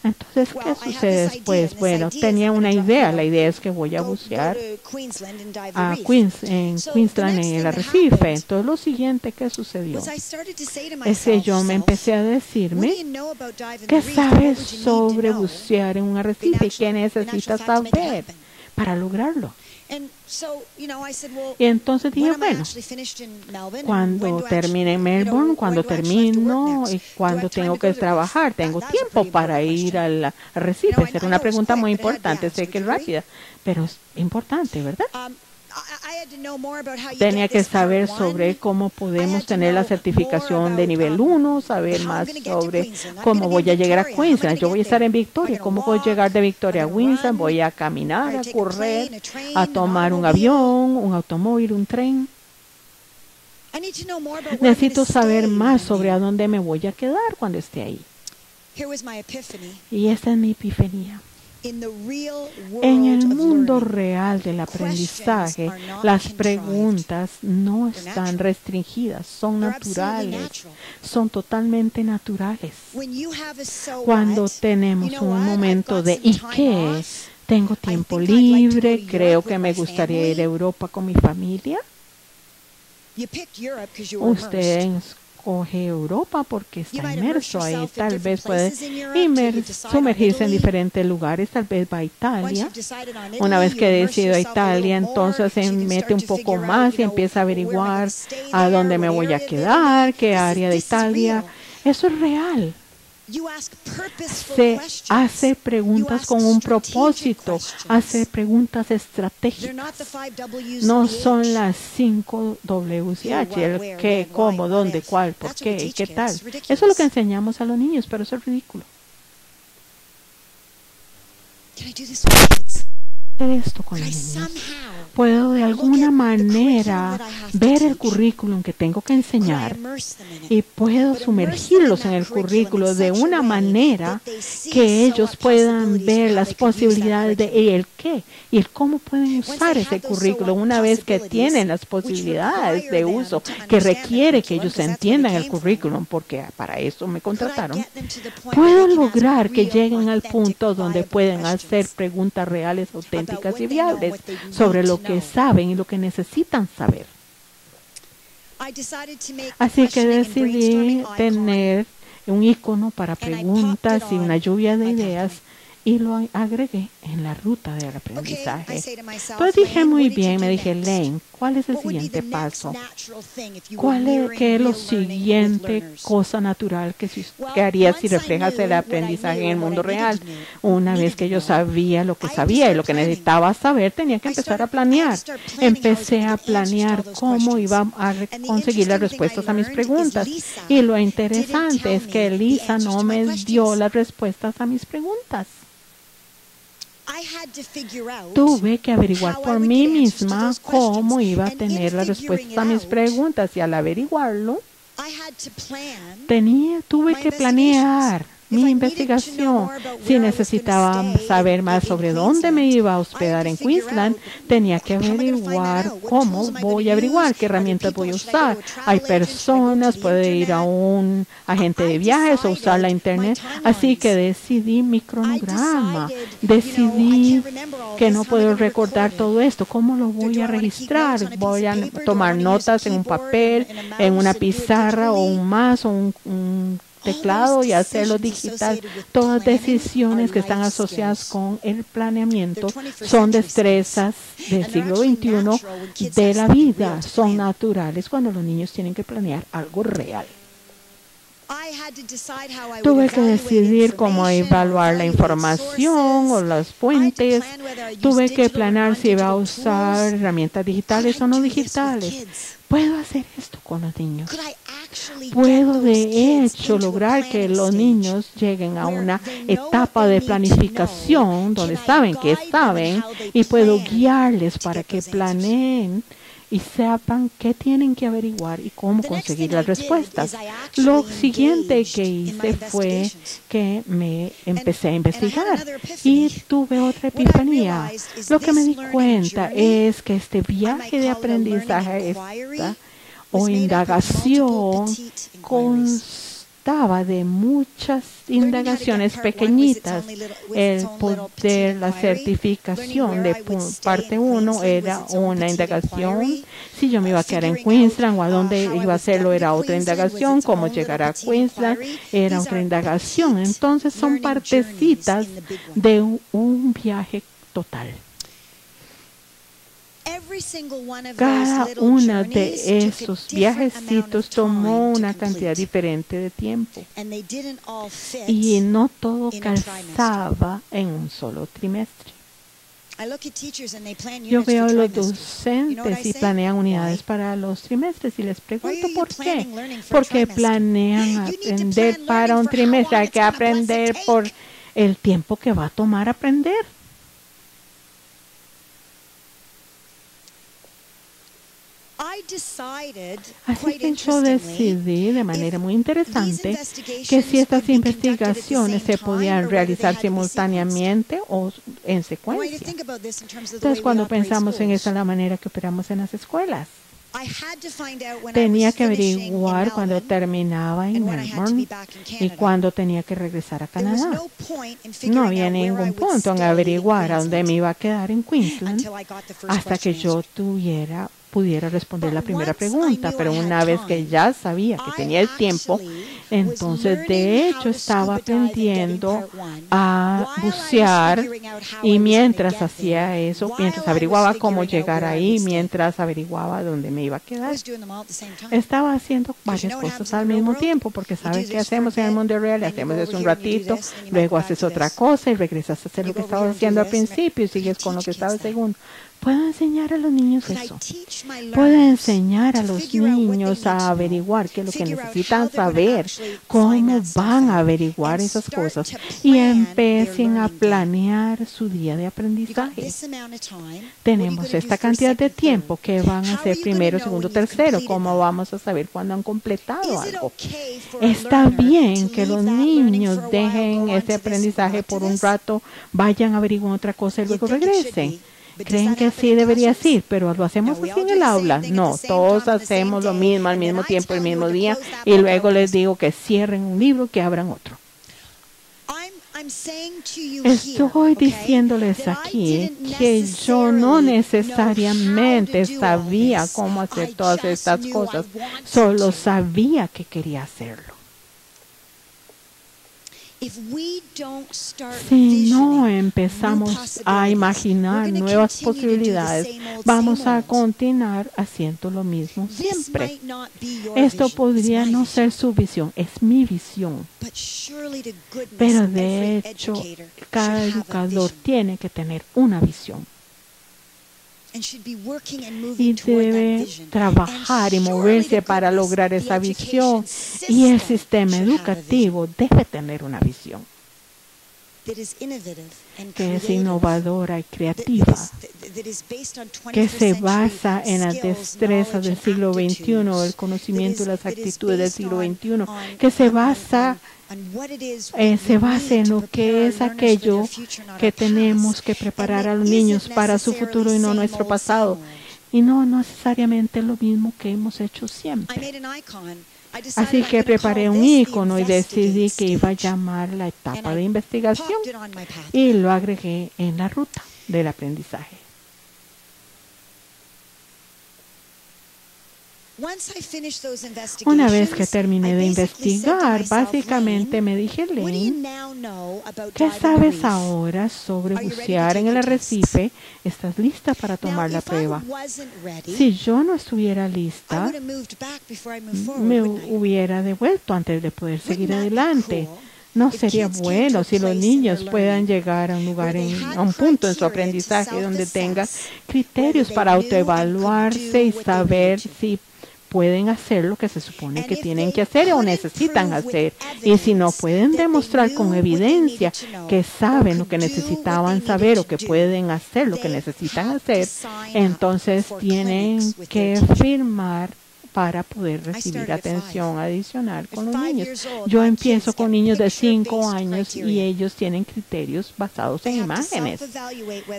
Entonces, ¿qué sucede después? Bueno, tenía una idea. La idea es que voy a bucear a Queensland, en el arrecife. Entonces, lo siguiente que sucedió es que yo me empecé a decirme, ¿qué sabes sobre bucear en un arrecife y qué necesitas saber para lograrlo? Y entonces dije, bueno, cuando termine en Melbourne, cuando termino y cuando tengo que trabajar, tengo tiempo para ir al arrecife. Esa era una pregunta muy importante, sé que es rápida, pero es importante, ¿verdad? Tenía que saber sobre cómo podemos tener la certificación de nivel 1, saber más sobre cómo voy a llegar a Queensland. Yo voy a estar en Victoria. ¿Cómo puedo llegar de Victoria a Queensland? Voy a caminar, a correr, a tomar un avión, un automóvil, un tren. Necesito saber más sobre a dónde me voy a quedar cuando esté ahí. Y esta es mi epifanía. En el mundo real del aprendizaje, las preguntas no están restringidas, son naturales, son totalmente naturales. Cuando tenemos un momento de ¿y qué? Tengo tiempo libre, creo que me gustaría ir a Europa con mi familia. Usted escoge Europa porque está inmerso ahí. Tal vez puede sumergirse en diferentes lugares, tal vez va a Italia. Una vez que decido a Italia, entonces se mete un poco más y empieza a averiguar a dónde me voy a quedar, qué área de Italia. Eso es real. Se hace preguntas con un propósito, hace preguntas estratégicas. No son las 5 Ws y H, el qué, cómo, dónde, cuál, por qué y qué tal. Eso es lo que enseñamos a los niños, pero eso es ridículo. Hacer esto con los niños. Puedo de alguna manera ver el currículum que tengo que enseñar y puedo sumergirlos en el currículum de una manera que ellos puedan ver las posibilidades de el qué y el cómo pueden usar ese currículum una vez que tienen las posibilidades de uso que requiere que ellos entiendan el currículum, porque para eso me contrataron. Puedo lograr que lleguen al punto donde pueden hacer preguntas reales, auténticas y viables sobre lo que saben y lo que necesitan saber. Así que decidí tener un icono para preguntas y una lluvia de ideas y lo agregué en la ruta del aprendizaje. Pues dije muy bien, me dije, Lane, ¿cuál es el siguiente paso? ¿Qué es lo siguiente cosa natural que haría si reflejas el aprendizaje en el mundo real? Una vez que yo sabía lo que sabía y lo que necesitaba saber, tenía que empezar a planear. Empecé a planear cómo iba a conseguir las respuestas a mis preguntas. Y lo interesante es que Lisa no me dio las respuestas a mis preguntas. Tuve que averiguar por mí misma cómo iba a tener las respuestas a mis preguntas y al averiguarlo, tuve que planear mi investigación. Si necesitaba saber más sobre dónde me iba a hospedar en Queensland, tenía que averiguar cómo voy a averiguar, qué herramientas voy a usar. Hay personas, puede ir a un agente de viajes o usar la internet. Así que decidí mi cronograma. Decidí que no puedo recordar todo esto. ¿Cómo lo voy a registrar? Voy a tomar notas en un papel, en una pizarra o un teclado y hacerlo digital. Todas decisiones que están asociadas con el planeamiento son destrezas del siglo XXI de la vida. Son naturales cuando los niños tienen que planear algo real. Tuve que decidir cómo evaluar la información o las fuentes. Tuve que planear si iba a usar herramientas digitales o no digitales. ¿Puedo hacer esto con los niños? ¿Puedo de hecho lograr que los niños lleguen a una etapa de planificación donde saben que saben y puedo guiarles para que planeen y sepan qué tienen que averiguar y cómo conseguir las respuestas? Lo siguiente que hice fue que me empecé a investigar y tuve otra epifanía. Lo que me di cuenta es que este viaje de aprendizaje o indagación constaba de muchas indagaciones pequeñitas. El poder, la certificación de parte 1 era una indagación. Si yo me iba a quedar en Queensland o a dónde iba a hacerlo era otra indagación. Cómo llegar a Queensland era otra indagación. Entonces son partecitas de un viaje total. Cada uno de esos viajecitos tomó una cantidad diferente de tiempo y no todo calzaba en un solo trimestre. Yo veo a los docentes y planean unidades para los trimestres y les pregunto por qué. Porque planean aprender para un trimestre. Hay que aprender por el tiempo que va a tomar aprender. Así que yo decidí de manera muy interesante que si estas investigaciones se podían realizar simultáneamente o en secuencia. Entonces, cuando pensamos en esa la manera que operamos en las escuelas, tenía que averiguar cuando terminaba en Melbourne y cuando tenía que regresar a Canadá. No había ningún punto en averiguar a dónde me iba a quedar en Queensland hasta que yo pudiera responder la primera pregunta, pero una vez que ya sabía que tenía el tiempo, entonces de hecho estaba aprendiendo a bucear y mientras hacía eso, mientras averiguaba cómo llegar ahí, mientras averiguaba dónde me iba a quedar, estaba haciendo varias cosas al mismo tiempo, porque sabes qué hacemos en el mundo real, hacemos eso un ratito, luego haces otra cosa y regresas a hacer lo que estabas haciendo al principio y sigues con lo que estabas segundo. Puedo enseñar a los niños eso. Puedo enseñar a los niños a averiguar qué es lo que necesitan saber, cómo van a averiguar esas cosas y empiecen a planear su día de aprendizaje. Tenemos esta cantidad de tiempo que van a ser primero, segundo, tercero. ¿Cómo vamos a saber cuándo han completado algo? Está bien que los niños dejen ese aprendizaje por un rato, vayan a averiguar otra cosa y luego regresen. ¿Creen que sí debería ser? Pero lo hacemos así en el aula. No, todos hacemos lo mismo al mismo tiempo, el mismo día, y luego les digo que cierren un libro, que abran otro. Estoy diciéndoles aquí que yo no necesariamente sabía cómo hacer todas estas cosas, solo sabía que quería hacerlo. Si no empezamos a imaginar nuevas posibilidades, vamos a continuar haciendo lo mismo siempre. Esto podría no ser su visión, es mi visión. Pero de hecho, cada educador tiene que tener una visión. Y debe trabajar y moverse para lograr esa visión. Y el sistema educativo debe tener una visión que es innovadora y creativa, que se basa en las destrezas del siglo XXI, el conocimiento y las actitudes del siglo XXI, que se basa en lo que es aquello que tenemos que preparar a los niños para su futuro y no nuestro pasado. Y no necesariamente lo mismo que hemos hecho siempre. Así que preparé un icono y decidí que iba a llamar la etapa de investigación y lo agregué en la ruta del aprendizaje. Una vez que terminé de investigar, básicamente me dije, Lane, ¿qué sabes ahora sobre bucear en el arrecife? ¿Estás lista para tomar la prueba? Si yo no estuviera lista, me hubiera devuelto antes de poder seguir adelante. ¿No sería bueno si los niños puedan llegar a un lugar, a un punto en su aprendizaje donde tengan criterios para autoevaluarse y saber si pueden hacer lo que se supone que tienen que hacer o necesitan hacer? Y si no pueden demostrar con evidencia que saben lo que necesitaban saber o que pueden hacer lo que necesitan hacer, entonces tienen que firmar para poder recibir atención adicional con los niños. Yo empiezo con niños de 5 años y ellos tienen criterios basados en imágenes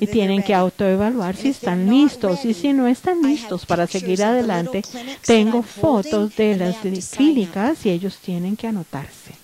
y tienen que autoevaluar si están listos, y si no están listos para seguir adelante, tengo fotos de las clínicas y ellos tienen que anotarse.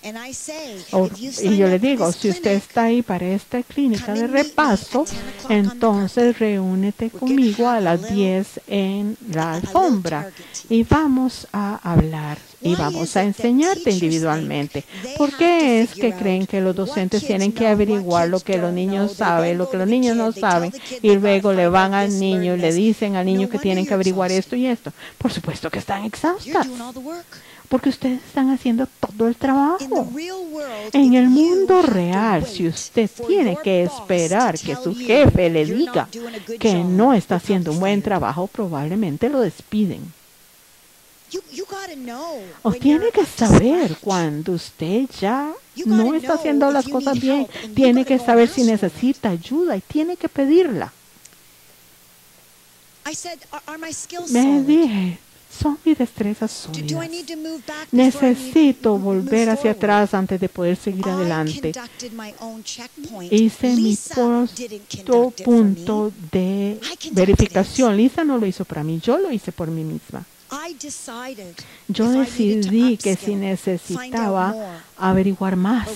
Y yo les digo, si usted está ahí para esta clínica de repaso, entonces reúnete conmigo a las 10 en la alfombra y vamos a hablar y vamos a enseñarte individualmente. ¿Por qué es que creen que los docentes tienen que averiguar lo que los niños saben, lo que los niños no saben, y luego le van al niño y le dicen al niño que tienen que averiguar esto y esto? Por supuesto que están exhaustas, porque ustedes están haciendo todo el trabajo. En el mundo real, si usted tiene que esperar que su jefe le diga que no está haciendo un buen trabajo, probablemente lo despiden. O tiene que saber cuando usted ya no está haciendo las cosas bien. Tiene que saber si necesita ayuda y tiene que pedirla. Me dije, son mis destrezas sólidas. Necesito volver hacia atrás antes de poder seguir adelante. Hice mi punto de verificación. Lisa no lo hizo para mí, yo lo hice por mí misma. Yo decidí que si necesitaba averiguar más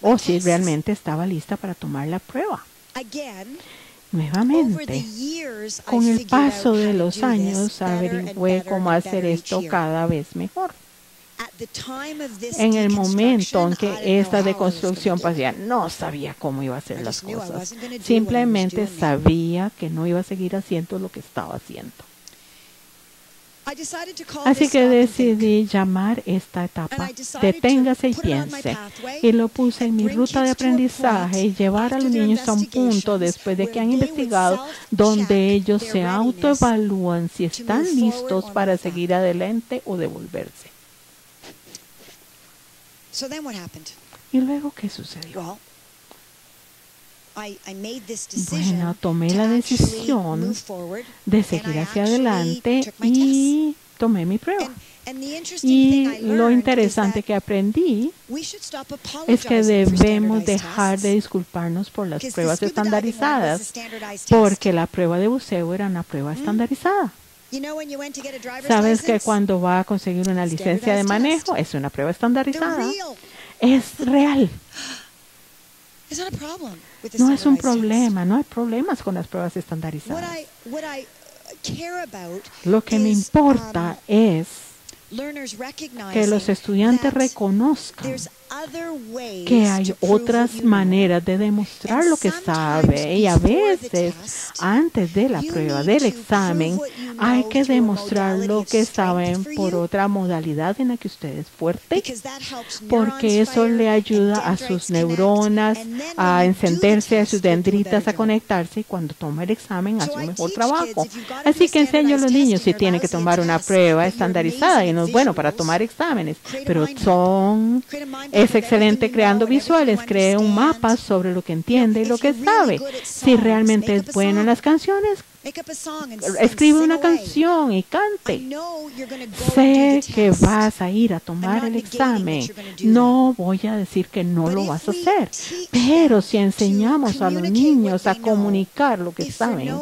o si realmente estaba lista para tomar la prueba. Nuevamente, con el paso de los años, averigüé cómo hacer esto cada vez mejor. En el momento en que esta deconstrucción pasaba, no sabía cómo iba a hacer las cosas. Simplemente sabía que no iba a seguir haciendo lo que estaba haciendo. Así que decidí llamar esta etapa deténgase y piense, y lo puse en mi ruta de aprendizaje y llevar a los niños a un punto después de que han investigado donde ellos se autoevalúan si están listos para seguir adelante o devolverse. ¿Y luego qué sucedió? Bueno, tomé la decisión de seguir hacia adelante y tomé mi prueba. Y lo interesante que aprendí es que debemos dejar de disculparnos por las pruebas estandarizadas, porque la prueba de buceo era una prueba estandarizada. ¿Sabes que cuando va a conseguir una licencia de manejo es una prueba estandarizada? Es real. No es un problema, no hay problemas con las pruebas estandarizadas. Lo que me importa es que los estudiantes reconozcan que hay otras maneras de demostrar lo que sabe, y a veces antes de la prueba del examen hay que demostrar lo que saben por otra modalidad en la que usted es fuerte, porque eso le ayuda a sus neuronas a encenderse, a sus dendritas a conectarse, y cuando toma el examen hace un mejor trabajo. Así que enseño a los niños si tienen que tomar una prueba estandarizada, y no es bueno para tomar exámenes, pero es excelente creando visuales. Cree un mapa sobre lo que entiende y lo que sabe. Si realmente es bueno en las canciones, escribe una canción y cante. Sé que vas a ir a tomar el examen. No voy a decir que no lo vas a hacer, pero si enseñamos a los niños a comunicar lo que saben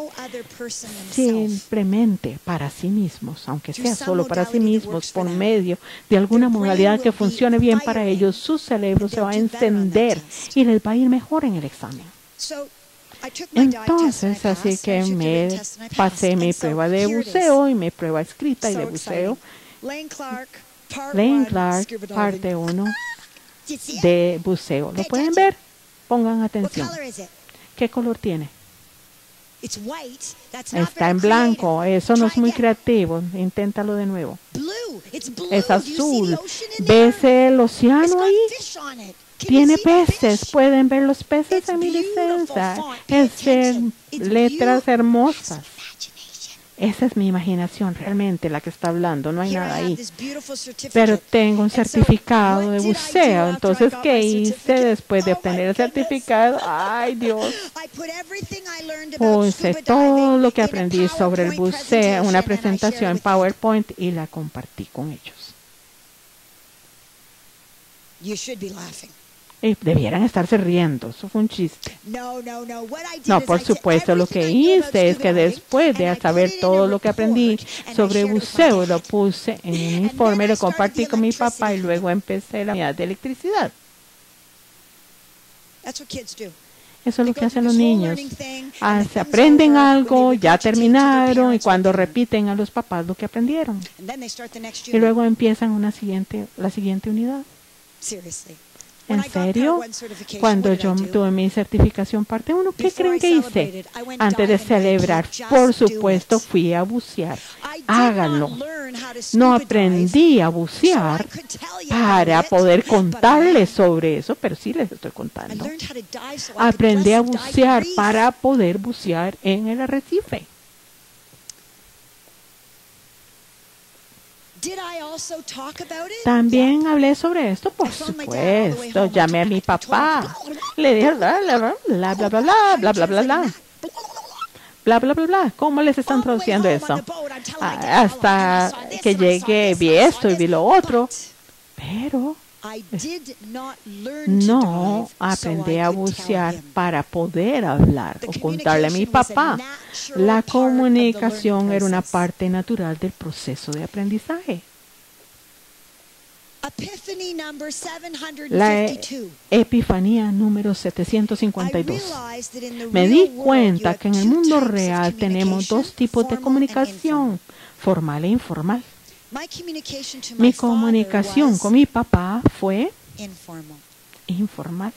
simplemente para sí mismos, aunque sea solo para sí mismos, por medio de alguna modalidad que funcione bien para ellos, su cerebro se va a encender y les va a ir mejor en el examen. Entonces, así que me pasé mi prueba de buceo y mi prueba escrita y de buceo. Lane Clark, parte 1 de buceo. ¿Lo pueden ver? Pongan atención. ¿Qué color tiene? Está en blanco. Eso no es muy creativo. Inténtalo de nuevo. Es azul. ¿Ves el océano ahí? Tiene peces. ¿Pueden ver los peces en mi licencia? Es letras hermosas. Esa es mi imaginación realmente, la que está hablando. No hay nada ahí. Pero tengo un certificado de buceo. Entonces, ¿qué hice después de obtener el certificado? ¡Ay, Dios! Puse todo lo que aprendí sobre el buceo en una presentación en PowerPoint y la compartí con ellos. Y debieran estarse riendo. Eso fue un chiste. No, por supuesto, lo que hice es que después de saber todo lo que aprendí sobre buceo, lo puse en un informe, lo compartí con mi papá y luego empecé la unidad de electricidad. Eso es lo que hacen los niños. Se aprenden algo, ya terminaron y cuando repiten a los papás lo que aprendieron. Y luego empiezan la siguiente unidad. ¿En serio? Cuando yo tuve mi certificación parte 1, ¿qué creen que hice? Antes de celebrar, por supuesto, fui a bucear. Háganlo. No aprendí a bucear para poder contarles sobre eso, pero sí les estoy contando. Aprendí a bucear para poder bucear en el arrecife. También hablé sobre esto, por supuesto. Llamé a mi papá. Le dije bla bla bla bla bla bla bla bla bla bla bla bla bla bla. ¿Cómo les están traduciendo eso? Hasta que llegué, vi esto y vi lo otro. Pero no aprendí a bucear para poder hablar o contarle a mi papá. La comunicación era una parte natural del proceso de aprendizaje. La epifanía número 752. Me di cuenta que en el mundo real tenemos dos tipos de comunicación, formal e informal. Mi comunicación con mi papá fue informal.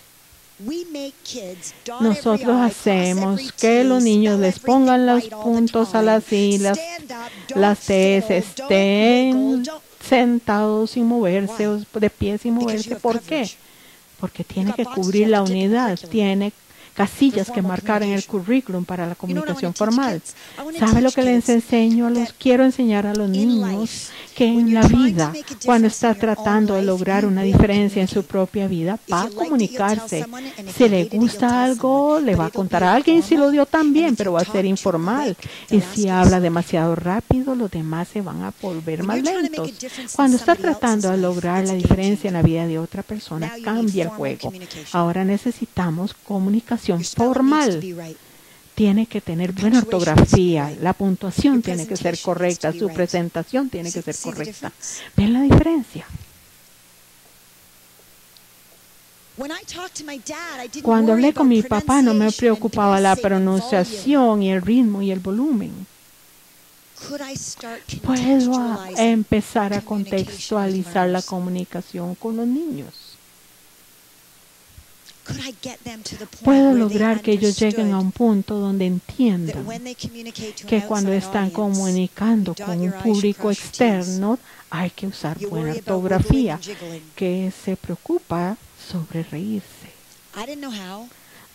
Nosotros hacemos que los niños les pongan los puntos a las I, las T, estén sentados sin moverse o de pie sin moverse. ¿Por qué? Porque tiene que cubrir la unidad, tiene casillas que marcar en el currículum para la comunicación formal. ¿Sabe lo que les enseño? Quiero enseñar a los niños que en la vida, cuando está tratando de lograr una diferencia en su propia vida, va a comunicarse. Si le gusta algo, le va a contar a alguien si lo dio también, pero va a ser informal. Y si habla demasiado rápido, los demás se van a volver más lentos. Cuando está tratando de lograr la diferencia en la vida de otra persona, cambia el juego. Ahora necesitamos comunicación formal. Tiene que tener buena ortografía, la puntuación tiene que ser correcta, su presentación tiene que ser correcta. ¿Ven la diferencia? Cuando hablé con mi papá no me preocupaba la pronunciación y el ritmo y el volumen. Puedo empezar a contextualizar la comunicación con los niños. Puedo lograr que ellos lleguen a un punto donde entiendan que cuando están comunicando con un público externo hay que usar buena ortografía, que se preocupa sobre reírse.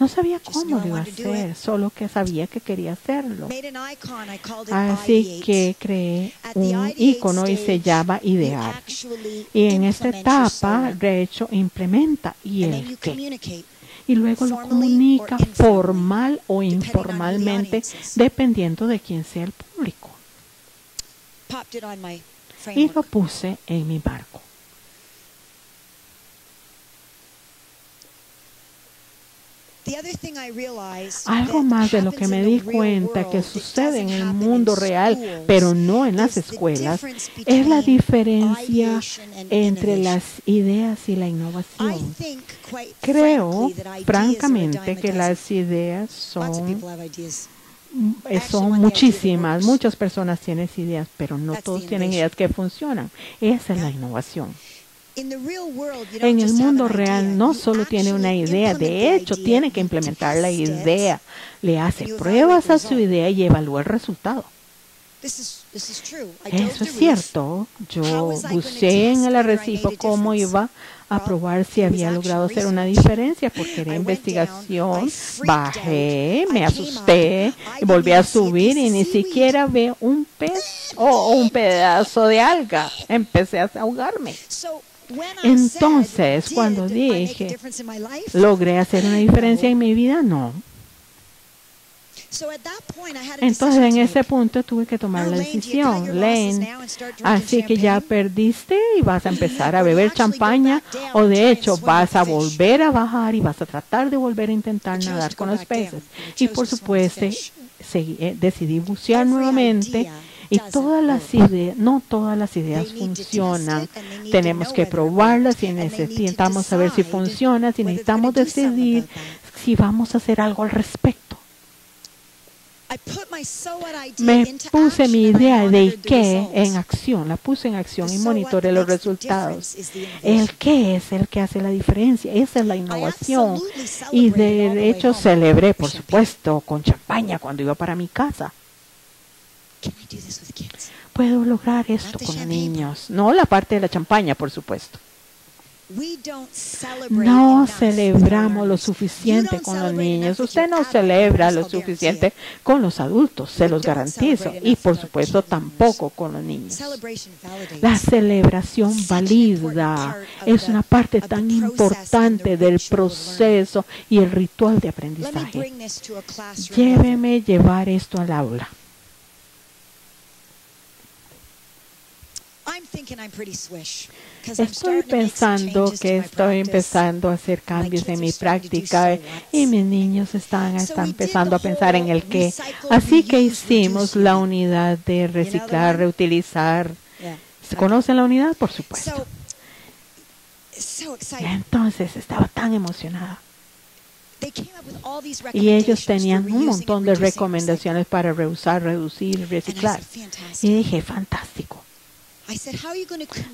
No sabía cómo lo iba a hacer, solo que sabía que quería hacerlo. Así que creé un icono y se llama Idear. Y en esta etapa, de hecho, implementa y el qué. Y luego lo comunica formal o informalmente, dependiendo de quién sea el público. Y lo puse en mi barco. Algo más de lo que me di cuenta que sucede en el mundo real, pero no en las escuelas, es la diferencia entre las ideas y la innovación. Creo, francamente, que las ideas son muchísimas. Muchas personas tienen ideas, pero no todos tienen ideas que funcionan. Esa es la innovación. En el mundo real no solo tiene una idea, de hecho tiene que implementar la idea, le hace pruebas a su idea y evalúa el resultado. Eso es cierto. Yo busqué en el arrecife cómo iba a probar si había logrado hacer una diferencia, porque era investigación. Bajé, me asusté, y volví a subir y ni siquiera vi un pez o un pedazo de alga. Empecé a ahogarme. Entonces, cuando dije, ¿logré hacer una diferencia en mi vida? No. Entonces, en ese punto tuve que tomar la decisión. Lane, así que ya perdiste y vas a empezar a beber champaña, o de hecho vas a volver a bajar y vas a tratar de volver a intentar nadar con los peces. Y por supuesto, decidí bucear nuevamente. Y todas las ideas, no todas las ideas funcionan. Tenemos que probarlas y necesitamos saber si funcionan, si necesitamos decidir si vamos a hacer algo al respecto. Me puse mi idea de qué en acción, la puse en acción y monitoreé los resultados. El qué es el que hace la diferencia, esa es la innovación. Y de hecho celebré, por supuesto, con champaña cuando iba para mi casa. ¿Puedo lograr esto con los niños? No la parte de la champaña, por supuesto. No celebramos lo suficiente con los niños. Usted no celebra lo suficiente con los adultos, se los garantizo. Y por supuesto tampoco con los niños. La celebración valida es una parte tan importante del proceso y el ritual de aprendizaje. Lléveme llevar esto al aula. Estoy pensando que estoy empezando a hacer cambios en mi práctica y mis niños están empezando a pensar en el qué. Así que hicimos la unidad de reciclar, reutilizar. ¿Se conocen la unidad? Por supuesto. Entonces estaba tan emocionada. Y ellos tenían un montón de recomendaciones para reusar, reducir, reciclar. Y dije, fantástico.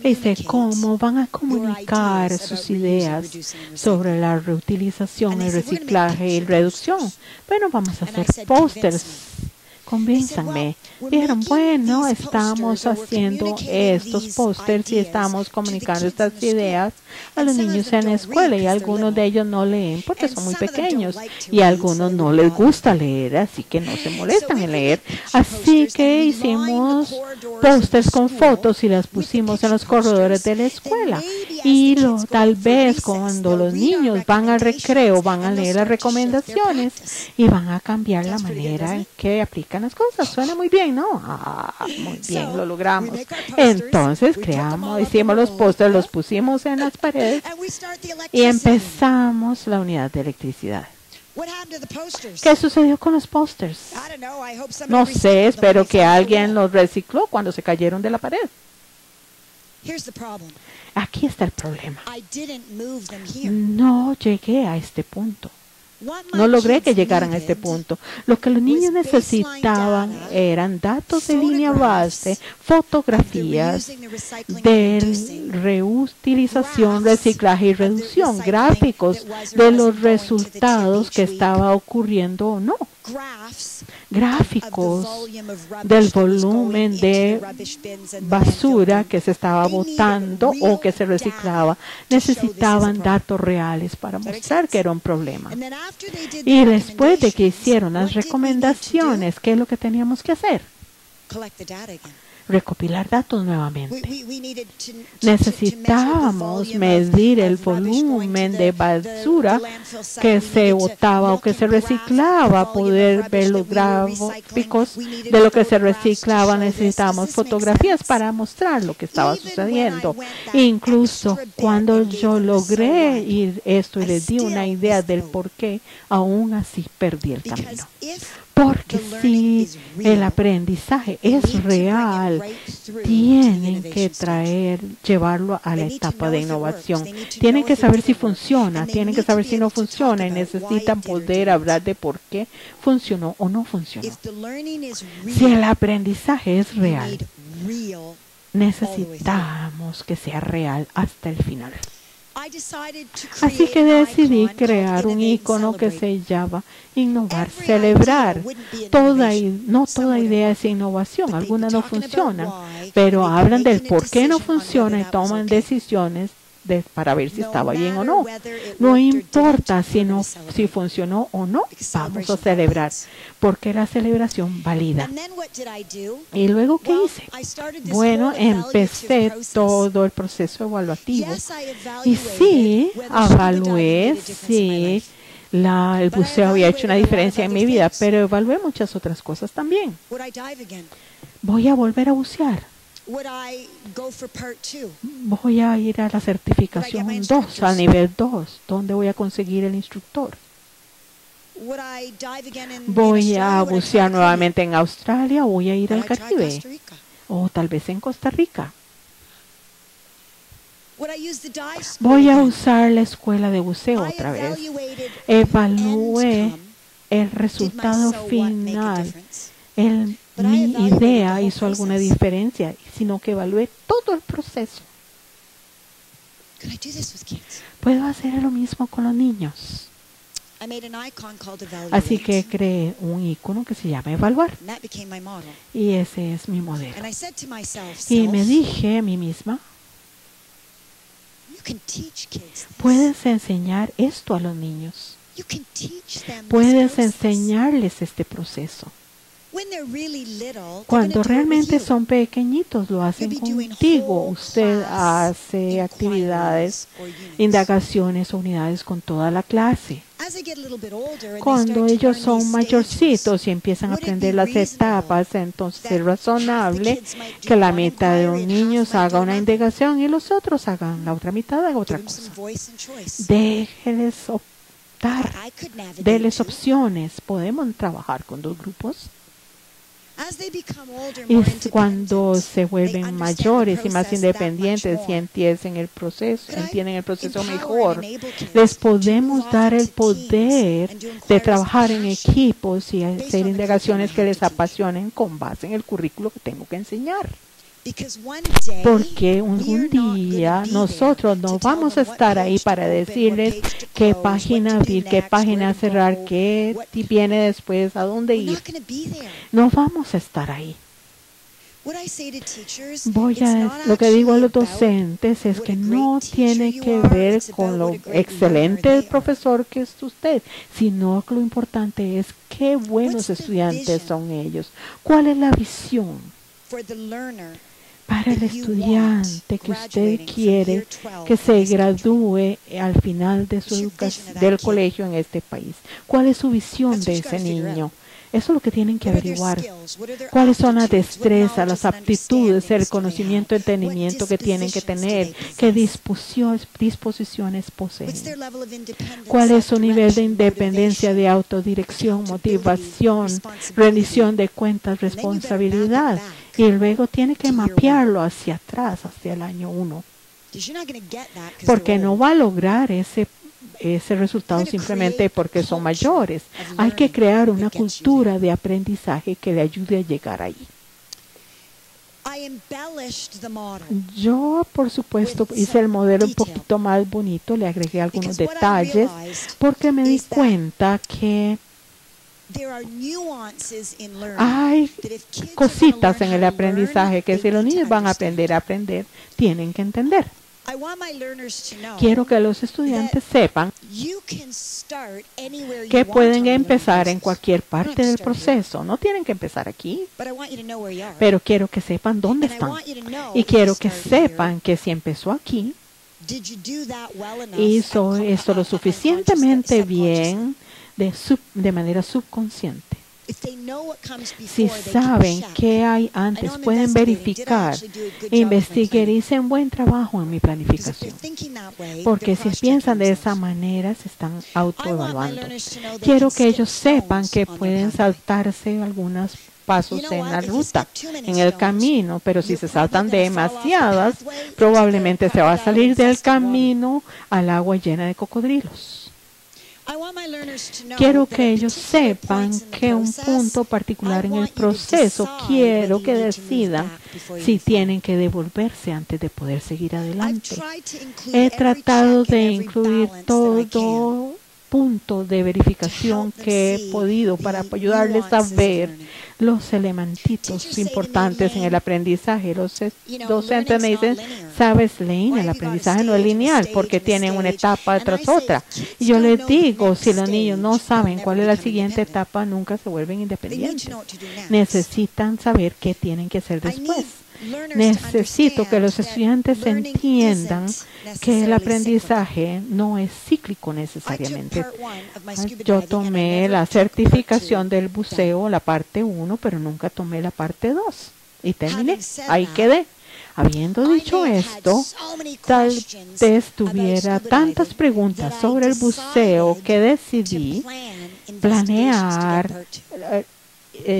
Dice, ¿cómo van a comunicar sus ideas sobre la reutilización, el reciclaje y reducción? Bueno, vamos a hacer pósters. Convénzanme. Dijeron, bueno, estamos haciendo estos pósters y estamos comunicando estas ideas a los niños en la escuela, y algunos de ellos no leen porque son muy pequeños y a algunos no les gusta leer, así que no se molestan en leer. Así que hicimos pósters con fotos y las pusimos en los corredores de la escuela. Y tal vez cuando los niños van al recreo van a leer las recomendaciones y van a cambiar la manera en que aplican las cosas. Suena muy bien, ¿no? Muy bien, lo logramos. Entonces hicimos los pósters, los pusimos en las paredes y empezamos la unidad de electricidad. ¿Qué sucedió con los pósters? No sé, espero que alguien los recicló cuando se cayeron de la pared. Aquí está el problema. No llegué a este punto. No logré que llegaran a este punto. Lo que los niños necesitaban eran datos de línea base, fotografías de reutilización, reciclaje y reducción, gráficos de los resultados que estaba ocurriendo o no. Gráficos del volumen de basura que se estaba botando o que se reciclaba. Necesitaban datos reales para mostrar que era un problema. Y después de que hicieron las recomendaciones, ¿qué es lo que teníamos que hacer? recopilar datos nuevamente. Necesitábamos medir el volumen de basura que se botaba o que se reciclaba, poder ver los gráficos de lo que se reciclaba. Necesitábamos fotografías para mostrar lo que estaba sucediendo. Incluso cuando yo logré ir esto y les di una idea del por qué, aún así perdí el camino. Porque si el aprendizaje es real, tienen que llevarlo a la etapa de innovación. Tienen que saber si funciona, tienen que saber si no funciona y necesitan poder hablar de por qué funcionó o no funcionó. Si el aprendizaje es real, necesitamos que sea real hasta el final. Así que decidí crear un icono que se llama innovar, celebrar. No toda idea es innovación, algunas no funcionan, pero hablan del por qué no funciona y toman decisiones para ver si estaba bien o no. No importa si funcionó o no, vamos a celebrar, porque la celebración valida. ¿Y luego qué hice? Bueno, empecé todo el proceso evaluativo. Y sí, evalué si el buceo había hecho una diferencia en mi vida, pero evalué muchas otras cosas también. Voy a volver a bucear. Voy a ir a la certificación 2, al nivel 2, donde voy a conseguir el instructor. Voy a bucear nuevamente en Australia, voy a ir al Caribe, o tal vez en Costa Rica. Voy a usar la escuela de buceo otra vez. Evalué el resultado final. Mi idea hizo alguna diferencia, sino que evalué todo el proceso. Puedo hacer lo mismo con los niños. Así que creé un icono que se llama evaluar. Y ese es mi modelo. Y me dije a mí misma, puedes enseñar esto a los niños. Puedes enseñarles este proceso. Cuando realmente son pequeñitos, lo hacen contigo. Usted hace actividades, indagaciones o unidades con toda la clase. Cuando ellos son mayorcitos y empiezan a aprender las etapas, entonces es razonable que la mitad de los niños haga una indagación y los otros hagan la otra mitad de otra cosa. Déjenles optar, denles opciones. Podemos trabajar con dos grupos. Y cuando se vuelven mayores y más independientes y entienden el proceso mejor, les podemos dar el poder de trabajar en equipos y hacer indagaciones que les apasionen con base en el currículo que tengo que enseñar. Porque un día nosotros no vamos a estar ahí para decirles qué página abrir, qué página cerrar, qué viene después, a dónde ir. No vamos a estar ahí. Lo que digo a los docentes es que no tiene que ver con lo excelente profesor que es usted, sino que lo importante es qué buenos estudiantes son ellos. ¿Cuál es la visión para el estudiante que usted quiere que se gradúe al final de su educación del colegio en este país? ¿Cuál es su visión de ese niño? Eso es lo que tienen que averiguar. ¿Cuáles son las destrezas, las aptitudes, el conocimiento, el entendimiento que tienen que tener? ¿Qué disposiciones poseen? ¿Cuál es su nivel de independencia, de autodirección, motivación, rendición de cuentas, responsabilidad? Y luego tiene que mapearlo hacia atrás, hacia el año 1. Porque no va a lograr ese resultado simplemente porque son mayores. Hay que crear una cultura de aprendizaje que le ayude a llegar ahí. Yo, por supuesto, hice el modelo un poquito más bonito, le agregué algunos detalles, porque me di cuenta que hay cositas en el aprendizaje que si los niños van a aprender, tienen que entender. Quiero que los estudiantes sepan que pueden empezar en cualquier parte del proceso. No tienen que empezar aquí, pero quiero que sepan dónde están. Y quiero que sepan que si empezó aquí, hizo esto lo suficientemente bien de manera subconsciente. Si saben qué hay antes, pueden verificar, investigar y hacer un buen trabajo en mi planificación. Porque si piensan de esa manera, se están autoevaluando. Quiero que ellos sepan que pueden saltarse algunos pasos en la ruta, en el camino, pero si se saltan demasiadas, probablemente se va a salir del camino al agua llena de cocodrilos. Quiero que ellos sepan que un punto particular en el proceso, quiero que decidan si tienen que devolverse antes de poder seguir adelante. He tratado de incluir todo punto de verificación que he podido para ayudarles a ver los elementitos importantes en el aprendizaje. Los docentes me dicen, sabes, Lane, el aprendizaje no es lineal porque tienen una etapa tras otra. Y yo les digo, si los niños no saben cuál es la siguiente etapa, nunca se vuelven independientes. Necesitan saber qué tienen que hacer después. Necesito que los estudiantes entiendan que el aprendizaje no es cíclico necesariamente. Yo tomé la certificación del buceo, la parte 1, pero nunca tomé la parte 2. Y terminé. Ahí quedé. Habiendo dicho esto, tal vez tuviera tantas preguntas sobre el buceo que decidí planear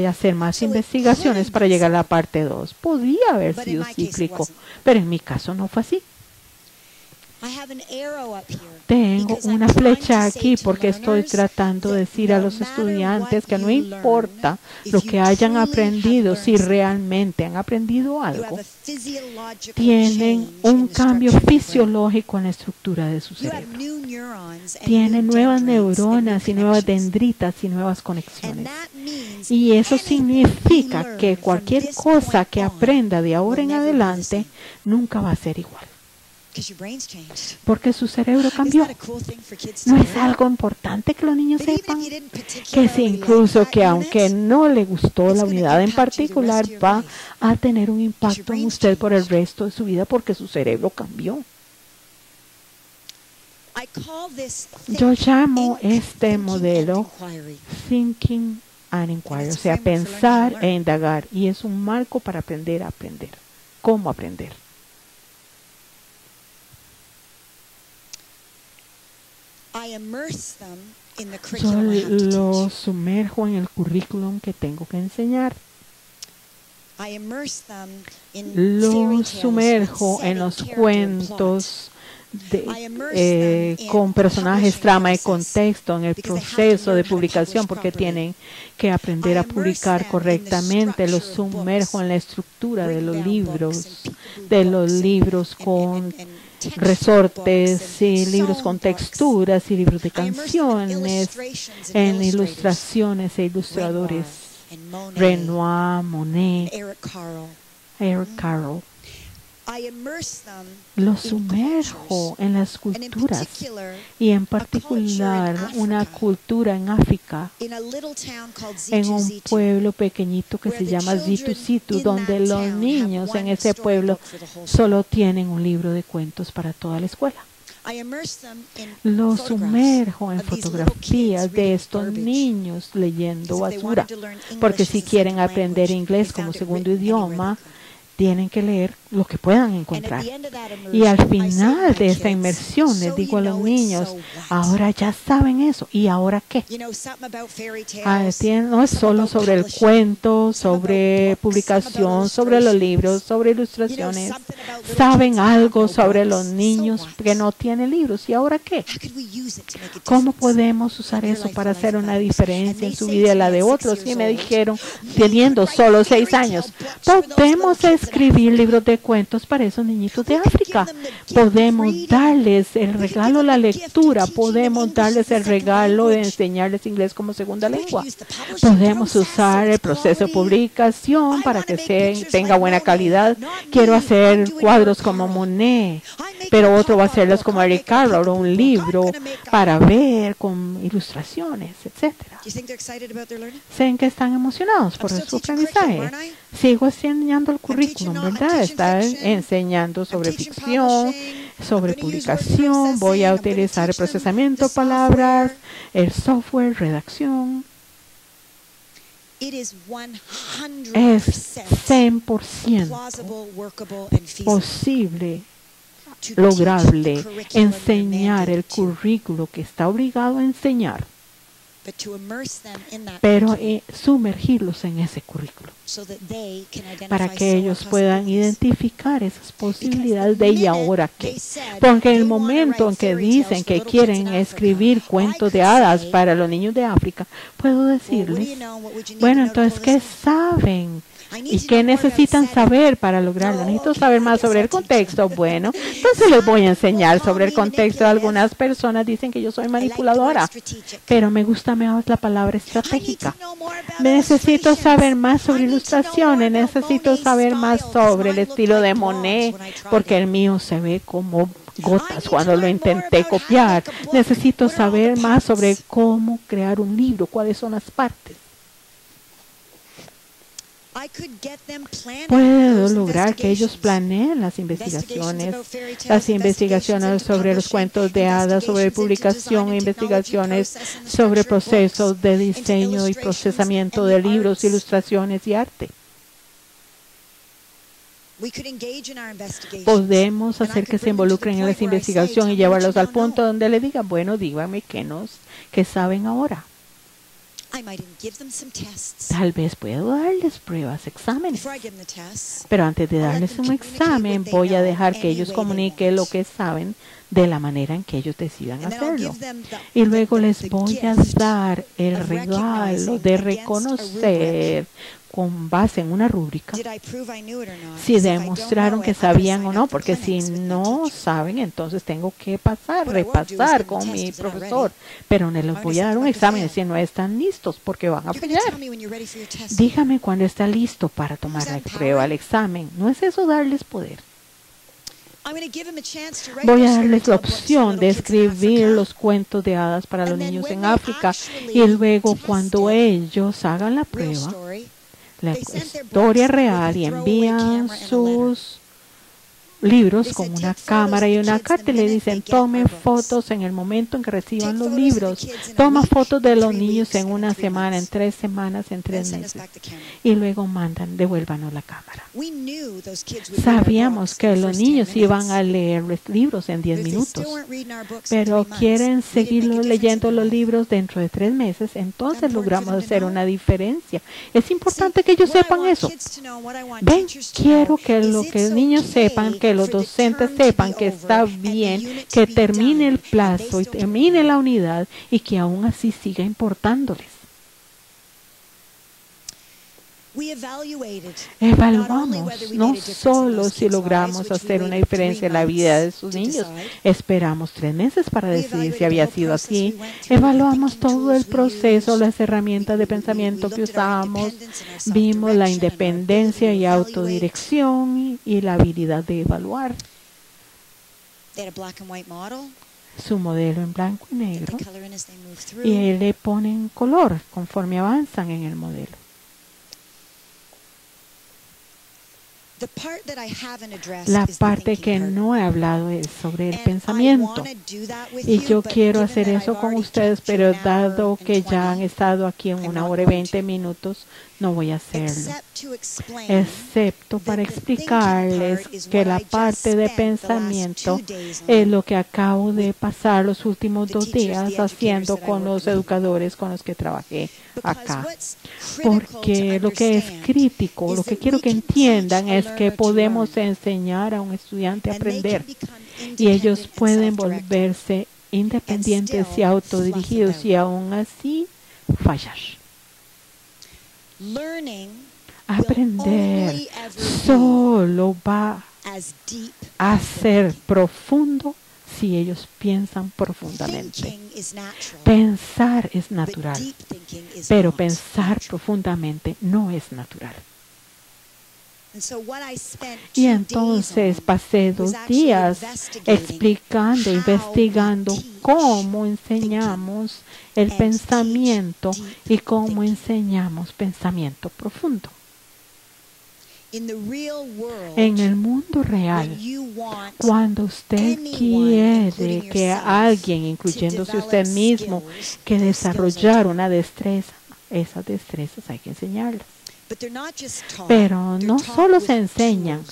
hacer más investigaciones para llegar a la parte 2. Podía haber sido cíclico, pero en mi caso no fue así. Tengo una flecha aquí porque estoy tratando de decir a los estudiantes que no importa lo que hayan aprendido, si realmente han aprendido algo, tienen un cambio fisiológico en la estructura de su cerebro. Tienen nuevas neuronas y nuevas dendritas y nuevas conexiones. Y eso significa que cualquier cosa que aprenda de ahora en adelante nunca va a ser igual. Porque su cerebro cambió. ¿No es algo importante que los niños sepan? Que si incluso que aunque no le gustó la unidad en particular, va a tener un impacto en usted por el resto de su vida porque su cerebro cambió. Yo llamo este modelo Thinking and Inquiry, o sea, pensar e indagar. Y es un marco para aprender a aprender. ¿Cómo aprender? Yo los sumerjo en el currículum que tengo que enseñar. Los sumerjo en los cuentos con personajes, trama y contexto en el proceso de publicación porque tienen que aprender a publicar correctamente. Los sumerjo en la estructura de los libros con resortes y libros con texturas y libros de canciones, en ilustraciones e ilustradores, Renoir, Monet, Eric Carle. Los sumerjo en las culturas y en particular una cultura en África, en un pueblo pequeñito que se llama Zitu Zitu, donde los niños en ese pueblo solo tienen un libro de cuentos para toda la escuela. Los sumerjo en fotografías de estos niños leyendo basura, porque si quieren aprender inglés como segundo idioma, tienen que leer lo que puedan encontrar. Y al final de esta inmersión les digo a los niños, ahora ya saben eso, ¿y ahora qué? No es solo sobre el cuento, sobre publicación, sobre los libros, sobre ilustraciones. Saben algo sobre los niños que no tienen libros, ¿y ahora qué? ¿Cómo podemos usar eso para hacer una diferencia en su vida y la de otros? Y me dijeron, teniendo solo 6 años, podemos escribir libros de cuentos para esos niñitos de África. Podemos darles el regalo de la lectura. Podemos darles el regalo de enseñarles inglés como segunda lengua. Podemos usar el proceso de publicación para que tenga buena calidad. Quiero hacer cuadros como Monet. pero otro va a hacerlas como Eric Carle o un libro para ver con ilustraciones, etcétera. ¿Saben que están emocionados por su aprendizaje? Sigo enseñando el currículum, ¿verdad? Está enseñando sobre ficción, sobre publicación, voy a utilizar el procesamiento de palabras, el software, redacción. Es 100% posible, lograble, enseñar el currículo que está obligado a enseñar, pero sumergirlos en ese currículo para que ellos puedan identificar esas posibilidades de y ahora qué. Porque en el momento en que dicen que quieren escribir cuentos de hadas para los niños de África, puedo decirles, bueno, entonces, ¿qué saben? ¿Y qué necesitan saber para lograrlo? Necesito saber más sobre el contexto. Bueno, entonces les voy a enseñar sobre el contexto. Algunas personas dicen que yo soy manipuladora, pero me gusta más la palabra estratégica. Necesito saber más sobre ilustraciones, necesito saber más sobre el estilo de Monet, porque el mío se ve como gotas cuando lo intenté copiar. Necesito saber más sobre cómo crear un libro, cuáles son las partes. Puedo lograr que ellos planeen las investigaciones sobre los cuentos de hadas, sobre publicación, investigaciones sobre procesos de diseño y procesamiento de libros, ilustraciones y arte. Podemos hacer que se involucren en las investigaciones y llevarlos al punto donde le digan, bueno, dígame qué saben ahora. Tal vez puedo darles pruebas, exámenes. Pero antes de darles un examen, voy a dejar que ellos comuniquen lo que saben de la manera en que ellos decidan hacerlo. Y luego les voy a dar el regalo de reconocer con base en una rúbrica si demostraron que sabían o no, porque si no saben, entonces tengo que repasar con mi profesor, pero no les voy a dar un examen si no están listos, porque van a fallar. Dígame cuando está listo para tomar la prueba, el examen. ¿No es eso darles poder? Voy a darles la opción de escribir los cuentos de hadas para los niños en África, y luego cuando ellos hagan la prueba, la historia real, y envían sus libros con una cámara y una carta y le dicen, tome fotos en el momento en que reciban los libros, toma fotos de los niños en una semana, en 3 semanas, en 3 meses, y luego devuélvanos la cámara. Sabíamos que los niños iban a leer los libros en 10 minutos, pero quieren seguir leyendo los libros dentro de 3 meses, entonces logramos hacer una diferencia. Es importante que ellos sepan eso. Ven, quiero que los niños sepan, que los docentes sepan que está bien, que termine el plazo y termine la unidad y que aún así siga importándoles. Evaluamos no solo si logramos hacer una diferencia en la vida de sus niños. Esperamos 3 meses para decidir si había sido así. Evaluamos todo el proceso, las herramientas de pensamiento que usamos. Vimos la independencia y autodirección y la habilidad de evaluar. Su modelo en blanco y negro. Y le ponen color conforme avanzan en el modelo. La parte que no he hablado es sobre el pensamiento, y yo quiero hacer eso con ustedes, pero dado que ya han estado aquí en 1 hora y 20 minutos, no voy a hacerlo, excepto para explicarles que la parte de pensamiento es lo que acabo de pasar los últimos 2 días haciendo con los educadores con los que trabajé acá. Porque lo que es crítico, lo que quiero que entiendan es que podemos enseñar a un estudiante a aprender y ellos pueden volverse independientes y autodirigidos y aún así fallar. Aprender solo va a ser profundo si ellos piensan profundamente. Pensar es natural, pero pensar profundamente no es natural. Y entonces pasé 2 días explicando, investigando cómo enseñamos el pensamiento y cómo enseñamos pensamiento profundo. En el mundo real, cuando usted quiere que alguien, incluyéndose usted mismo, que desarrollar una destreza, esas destrezas hay que enseñarlas. Pero no solo se enseñan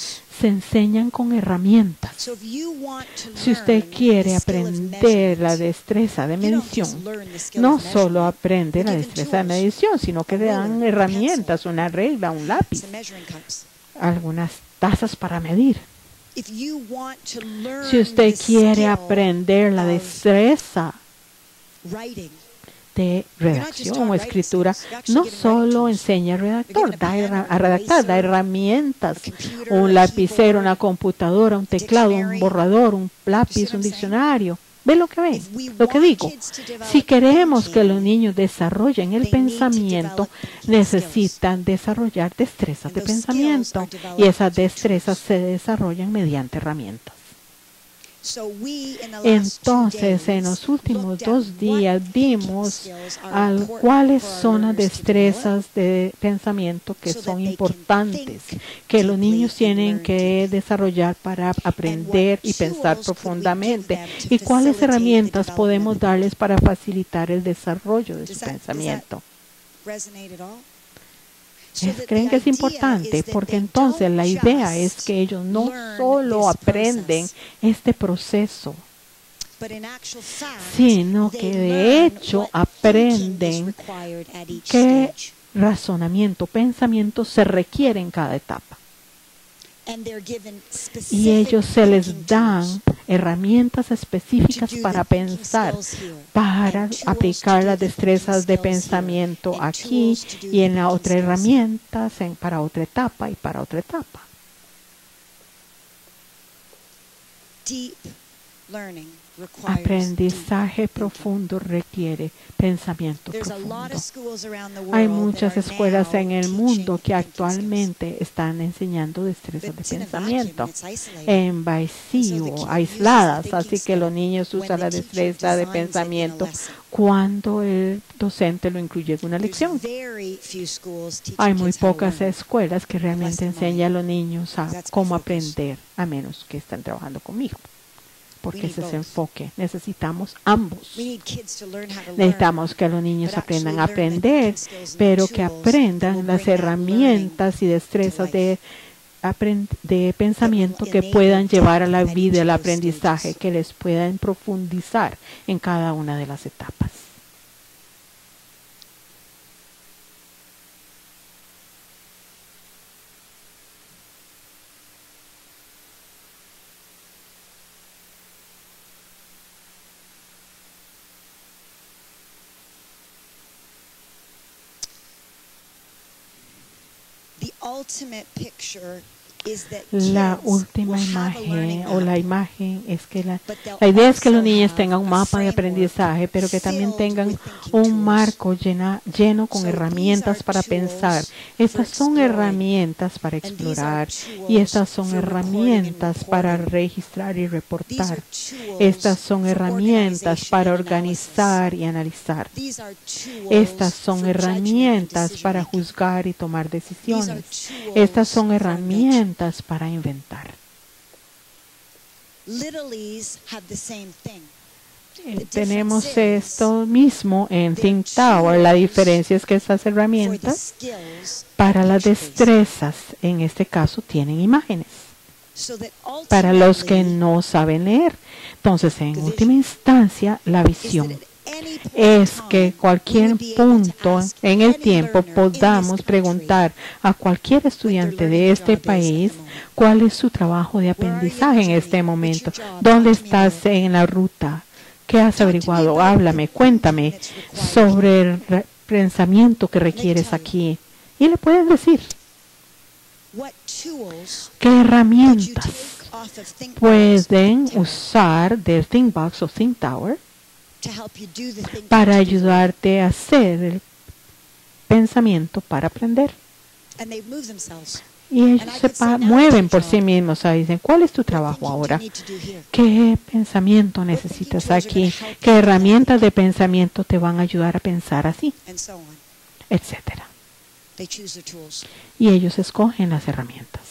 con herramientas. Si usted quiere aprender la destreza de medición, no solo aprende la destreza de medición, sino que le dan herramientas, una regla, un lápiz, algunas tazas para medir. Si usted quiere aprender la destreza de redacción o escritura, no solo enseña a redactar, da herramientas, un lapicero, una computadora, un teclado, un borrador, un lápiz, un diccionario. ¿Ve lo que ven? Lo que digo. Si queremos que los niños desarrollen el pensamiento, necesitan desarrollar destrezas de pensamiento, y esas destrezas se desarrollan mediante herramientas. Entonces, en los últimos 2 días vimos cuáles son las destrezas de pensamiento que son importantes, que los niños tienen que desarrollar para aprender y pensar profundamente, y cuáles herramientas podemos darles para facilitar el desarrollo de su pensamiento. ¿Creen que es importante? Porque entonces la idea es que ellos no solo aprenden este proceso, sino que de hecho aprenden qué razonamiento, pensamiento se requiere en cada etapa. Y ellos se les dan herramientas específicas para pensar, para aplicar las destrezas de pensamiento aquí y en la otra herramienta para otra etapa y para otra etapa. Aprendizaje profundo requiere pensamiento profundo. Hay muchas escuelas en el mundo que actualmente están enseñando destrezas de pensamiento en vacío, aisladas, así que los niños usan la destreza de pensamiento cuando el docente lo incluye en una lección. Hay muy pocas escuelas que realmente enseñan a los niños a cómo aprender, a menos que estén trabajando conmigo. Porque ese es el enfoque. Necesitamos ambos. Necesitamos que los niños aprendan a aprender, pero que aprendan las herramientas y destrezas de pensamiento que puedan llevar a la vida el aprendizaje, que les puedan profundizar en cada una de las etapas. La última imagen o la imagen es que la idea es que los niños tengan un mapa de aprendizaje, pero que también tengan un marco lleno con herramientas para pensar. Estas son herramientas para explorar y estas son herramientas para registrar y reportar. Estas son herramientas para organizar y analizar. Estas son herramientas para juzgar y tomar decisiones. Estas son herramientas para inventar. Tenemos esto mismo en Think Tower. La diferencia es que estas herramientas para las destrezas, en este caso, tienen imágenes. Para los que no saben leer. Entonces, en última instancia, la visión es que cualquier punto en el tiempo podamos preguntar a cualquier estudiante de este país cuál es su trabajo de aprendizaje en este momento. ¿Dónde estás en la ruta? ¿Qué has averiguado? Háblame, cuéntame sobre el pensamiento que requieres aquí. Y le puedes decir qué herramientas pueden usar del ThinkBox o Think Tower para ayudarte a hacer el pensamiento para aprender. Y ellos se mueven por sí mismos. Dicen, ¿cuál es tu trabajo ahora? ¿Qué pensamiento necesitas aquí? ¿Qué herramientas de pensamiento te van a ayudar a pensar así? Etcétera. Y ellos escogen las herramientas.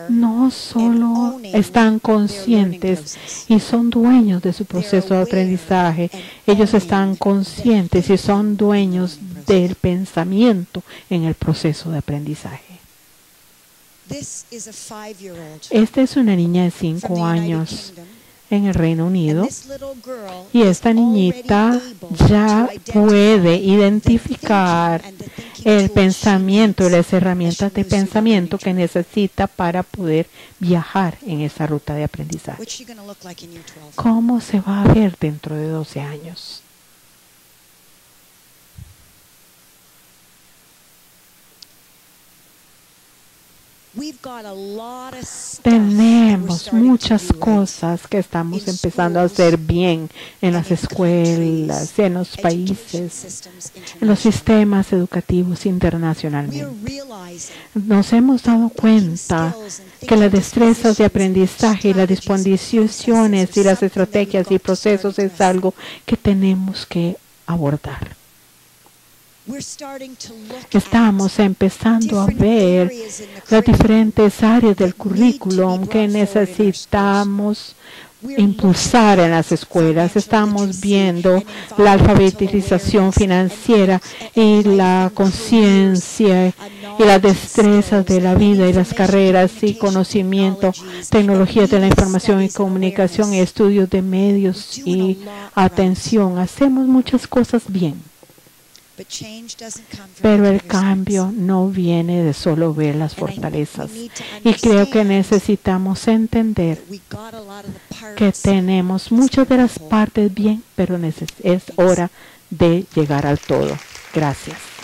No solo están conscientes y son dueños de su proceso de aprendizaje, ellos están conscientes y son dueños del pensamiento en el proceso de aprendizaje. Esta es una niña de 5 años en el Reino Unido y esta niñita ya puede identificar el pensamiento y las herramientas de pensamiento que necesita para poder viajar en esa ruta de aprendizaje. ¿Cómo se va a ver dentro de 12 años? Tenemos muchas cosas que estamos empezando a hacer bien en las escuelas, en los países, en los sistemas educativos internacionalmente. Nos hemos dado cuenta que las destrezas de aprendizaje y las disposiciones y las estrategias y procesos es algo que tenemos que abordar. Estamos empezando a ver las diferentes áreas del currículum que necesitamos impulsar en las escuelas. Estamos viendo la alfabetización financiera y la conciencia y las destrezas de la vida y las carreras y conocimiento, tecnologías de la información y comunicación y estudios de medios y atención. Hacemos muchas cosas bien. Pero el cambio no viene de solo ver las fortalezas. Y creo que necesitamos entender que tenemos muchas de las partes bien, pero es hora de llegar al todo. Gracias.